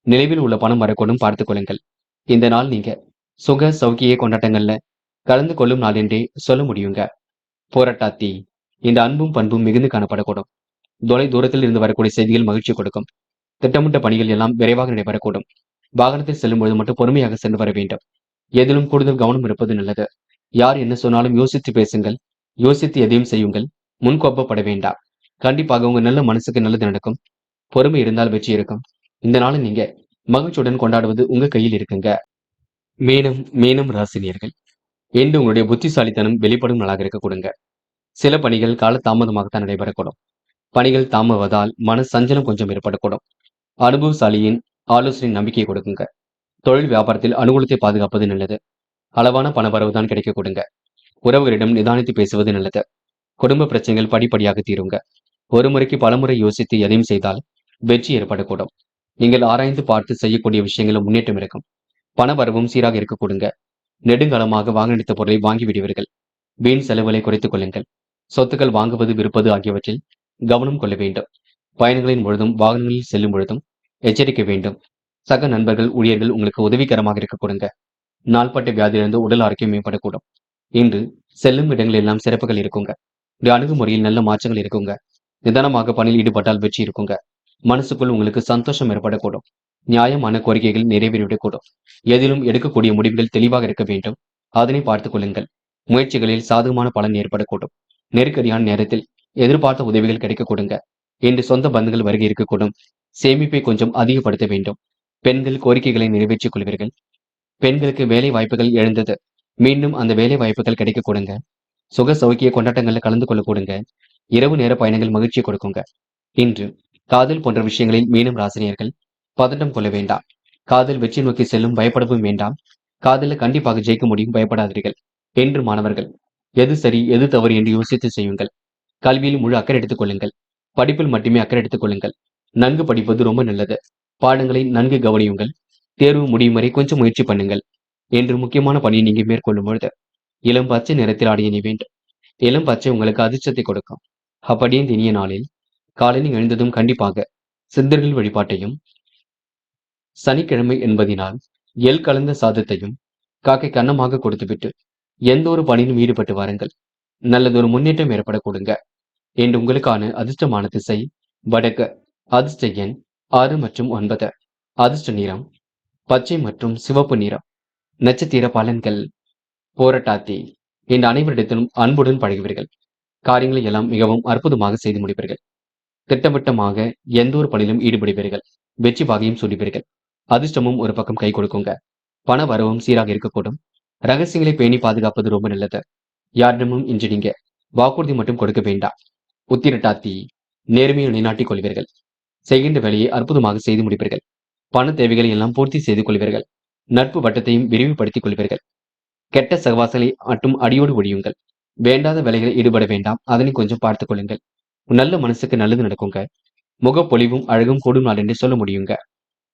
Speaker 1: நிலைவில் உள்ள பணம் வரக்கூடும் பார்த்துக் கொள்ளுங்கள். இந்த நாள் நீங்க சுக சௌக்கிய கொண்டாட்டங்கள்ல கலந்து கொள்ளும் நாள் என்றே சொல்ல முடியுங்க. போராட்டாத்தி. இந்த அன்பும் பண்பும் மிகுந்து காணப்படக்கூடும். தொலை தூரத்தில் இருந்து வரக்கூடிய செய்திகள் மகிழ்ச்சி கொடுக்கும். திட்டமிட்ட பணிகள் எல்லாம் விரைவாக நடைபெறக்கூடும். வாகனத்தில் செல்லும் பொழுது மட்டும் பொறுமையாக சென்று வர வேண்டும். எதிலும் கூடுதல் கவனம் இருப்பது நல்லது. யார் என்ன சொன்னாலும் யோசித்து பேசுங்கள். யோசித்து எதையும் செய்யுங்கள். முன்கோப்பப்பட வேண்டாம். கண்டிப்பாக உங்க நல்ல மனசுக்கு நல்லது நடக்கும். பொறுமை இருந்தால் வெற்றி இருக்கும். இந்த நாளை நீங்க மகிழ்ச்சியுடன் கொண்டாடுவது உங்க கையில் இருக்குங்க. மீனம் ராசினியர்கள். என்று உங்களுடைய புத்திசாலித்தனம் வெளிப்படும் நாளாக இருக்க கொடுங்க. சில பணிகள் கால தாமதமாகத்தான் நடைபெறக்கூடும். பணிகள் தாமவதால் மன சஞ்சலம் கொஞ்சம் ஏற்படக்கூடும். அனுபவசாலியின் ஆலோசனை நம்பிக்கையை கொடுக்குங்க. தொழில் வியாபாரத்தில் அனுகூலத்தை பாதுகாப்பது நல்லது. அளவான பண வரவுதான் கிடைக்க கொடுங்க. உறவுகளிடம் நிதானித்து பேசுவது நல்லது. குடும்ப பிரச்சனைகள் படிப்படியாக தீருங்க. ஒரு முறைக்கு பலமுறை யோசித்து எதையும் செய்தால் வெற்றி ஏற்படக்கூடும். நீங்கள் ஆராய்ந்து பார்த்து செய்யக்கூடிய விஷயங்களும் முன்னேற்றம் இருக்கும். பண வரவும் சீராக இருக்க கொடுங்க. நெடுங்காலமாக வாங்கடித்த பொருளை வாங்கி விடுவீர்கள். வீண் செலவுகளை குறைத்துக் கொள்ளுங்கள். சொத்துக்கள் வாங்குவது விற்பது ஆகியவற்றில் கவனம் கொள்ள வேண்டும். பயணங்களின் பொழுதும் வாகனங்களில் செல்லும் பொழுதும் எச்சரிக்க வேண்டும். சக நண்பர்கள் ஊழியர்கள் உங்களுக்கு உதவிகரமாக இருக்க கொடுங்க. நாள்பட்ட வியாதியிலிருந்து உடல் ஆரோக்கியம் மேம்படக்கூடும். இன்று செல்லும் இடங்கள் எல்லாம் சிறப்புகள் இருக்குங்க. இந்த அணுகுமுறையில் நல்ல மாற்றங்கள் இருக்குங்க. நிதானமாக பணியில் ஈடுபட்டால் வெற்றி இருக்குங்க. மனசுக்குள் உங்களுக்கு சந்தோஷம் ஏற்படக்கூடும். நியாயமான கோரிக்கைகள் நிறைவேறிவிடக்கூடும். எதிலும் எடுக்கக்கூடிய முடிவுகள் தெளிவாக இருக்க வேண்டும். அதனை பார்த்துக் கொள்ளுங்கள். முயற்சிகளில் சாதகமான பலன் ஏற்படக்கூடும். நெருக்கடியான நேரத்தில் எதிர்பார்த்த உதவிகள் கிடைக்க கொடுங்க. இன்று சொந்த பந்துகள் வருகை இருக்கக்கூடும். சேமிப்பை கொஞ்சம் அதிகப்படுத்த வேண்டும். பெண்கள் கோரிக்கைகளை நிறைவேற்றிக் கொள்வீர்கள். பெண்களுக்கு வேலை வாய்ப்புகள் எழுந்தது. மீண்டும் அந்த வேலை வாய்ப்புகள் கிடைக்க கொடுங்க. சுக சௌக்கிய கொண்டாட்டங்கள்ல கலந்து கொள்ள கொடுங்க. இரவு நேர பயணங்கள் மகிழ்ச்சியை கொடுக்குங்க. இன்று காதல் போன்ற விஷயங்களில் மீண்டும் ராசினியர்கள் பதட்டம் கொள்ள வேண்டாம். காதல் வெற்றி நோக்கி செல்லும், பயப்படவும் வேண்டாம். காதல கண்டிப்பாக ஜெயிக்க முடியும், பயப்படாதீர்கள். என்று மாணவர்கள் எது சரி எது தவறு என்று யோசித்து செய்யுங்கள். கல்வியில் முழு அக்கறை எடுத்துக் கொள்ளுங்கள். படிப்பில் மட்டுமே அக்கறை எடுத்துக் கொள்ளுங்கள். நன்கு படிப்பது ரொம்ப நல்லது. பாடங்களை நன்கு கவனியுங்கள். தேர்வு முடியும் வரை கொஞ்சம் முயற்சி பண்ணுங்கள். என்று முக்கியமான பணியை நீங்க மேற்கொள்ளும் பொழுது இளம் பச்சை நிறத்தில் ஆடை அணி வேண்டும். இளம் பச்சை உங்களுக்கு அதிர்ஷ்டத்தை கொடுக்கும். அப்படியே இந்த இனிய நாளில் காலையில் எழுந்ததும் கண்டிப்பாக சித்தர்கள் வழிபாட்டையும், சனிக்கிழமை என்பதினால் எள் கலந்த சாதத்தையும் காக்கை கன்னமாக கொடுத்துவிட்டு எந்த ஒரு பணியிலும் ஈடுபட்டு வாருங்கள். நல்லதொரு முன்னேற்றம் ஏற்பட கொடுங்க. என்று உங்களுக்கான அதிர்ஷ்டமான திசை வடக்கு. அதிர்ஷ்ட எண் 6 மற்றும் 9. அதிர்ஷ்ட நிறம் பச்சை மற்றும் சிவப்பு நிறம். நட்சத்திர பலன்கள். போராட்டாத்தி. இந்த அனைவரிடத்திலும் அன்புடன் பழகுவீர்கள். காரியங்களை எல்லாம் மிகவும் அற்புதமாக செய்து முடிப்பீர்கள். திட்டவட்டமாக எந்த ஒரு பணியிலும் ஈடுபடுவீர்கள். வெற்றி வாகையும் சூடுவீர்கள். அதிர்ஷ்டமும் ஒரு பக்கம் கை கொடுக்குங்க. பண வரவும் சீராக இருக்கக்கூடும். ரகசியங்களை பேணி பாதுகாப்பது ரொம்ப நல்லது. யாரிடமும் இன்று நீங்க வாக்குறுதி மட்டும் கொடுக்க வேண்டாம். உத்திரட்டாத்தி நேர்மையை நிலைநாட்டிக் கொள்வீர்கள். செய்கின்ற வேலையை அற்புதமாக செய்து முடிப்பீர்கள். பண தேவைகளை எல்லாம் பூர்த்தி செய்து கொள்வீர்கள். நட்பு வட்டத்தையும் விரிவுபடுத்திக் கொள்வீர்கள். கெட்ட சகவாசலை மட்டும் அடியோடு ஒழியுங்கள். வேண்டாத வேலைகளில் ஈடுபட வேண்டாம். அதனை கொஞ்சம் பார்த்துக் கொள்ளுங்கள். நல்ல மனசுக்கு நல்லது நடக்குங்க. முகப்பொலிவும் அழகும் கூடும் நாள் என்று சொல்ல முடியுங்க.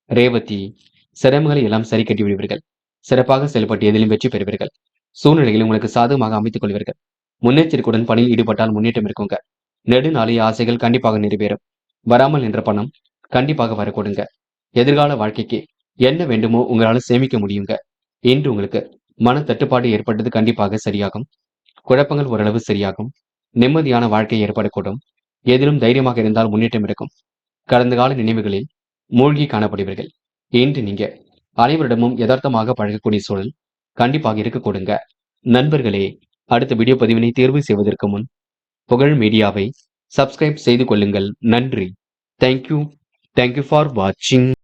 Speaker 1: ரேவதி சிரமங்களை எல்லாம் சரி கட்டி விடுவீர்கள். சிறப்பாக செயல்பட்டு எதிலும் வெற்றி பெறுவீர்கள். சூழ்நிலைகளை உங்களுக்கு சாதகமாக அமைத்துக் கொள்வீர்கள். முன்னெச்சரிக்கையுடன் பணியில் ஈடுபட்டால் முன்னேற்றம் இருக்குங்க. நெடுநாளைய ஆசைகள் கண்டிப்பாக நிறைவேறும். வராமல் நின்ற பணம் கண்டிப்பாக வரக்கூடுங்க. எதிர்கால வாழ்க்கைக்கு என்ன வேண்டுமோ உங்களால சேமிக்க முடியுங்க. இன்று உங்களுக்கு மன தட்டுப்பாடு ஏற்பட்டது கண்டிப்பாக சரியாகும். குழப்பங்கள் ஓரளவு சரியாகும். நிம்மதியான வாழ்க்கை ஏற்படக்கூடும். எதிலும் தைரியமாக இருந்தால் முன்னேற்றம் இருக்கும். கடந்த கால நினைவுகளில் மூழ்கி காணப்படுவீர்கள். இன்று நீங்க அனைவரிடமும் யதார்த்தமாக பழகக்கூடிய சூழல் கண்டிப்பாக இருக்க கொடுங்க. நண்பர்களே, அடுத்த வீடியோ பதிவினை தேர்வு செய்வதற்கு முன் புகழ் மீடியாவை சப்ஸ்கிரைப் செய்து கொள்ளுங்கள். நன்றி. தேங்க்யூ ஃபார் வாட்சிங்.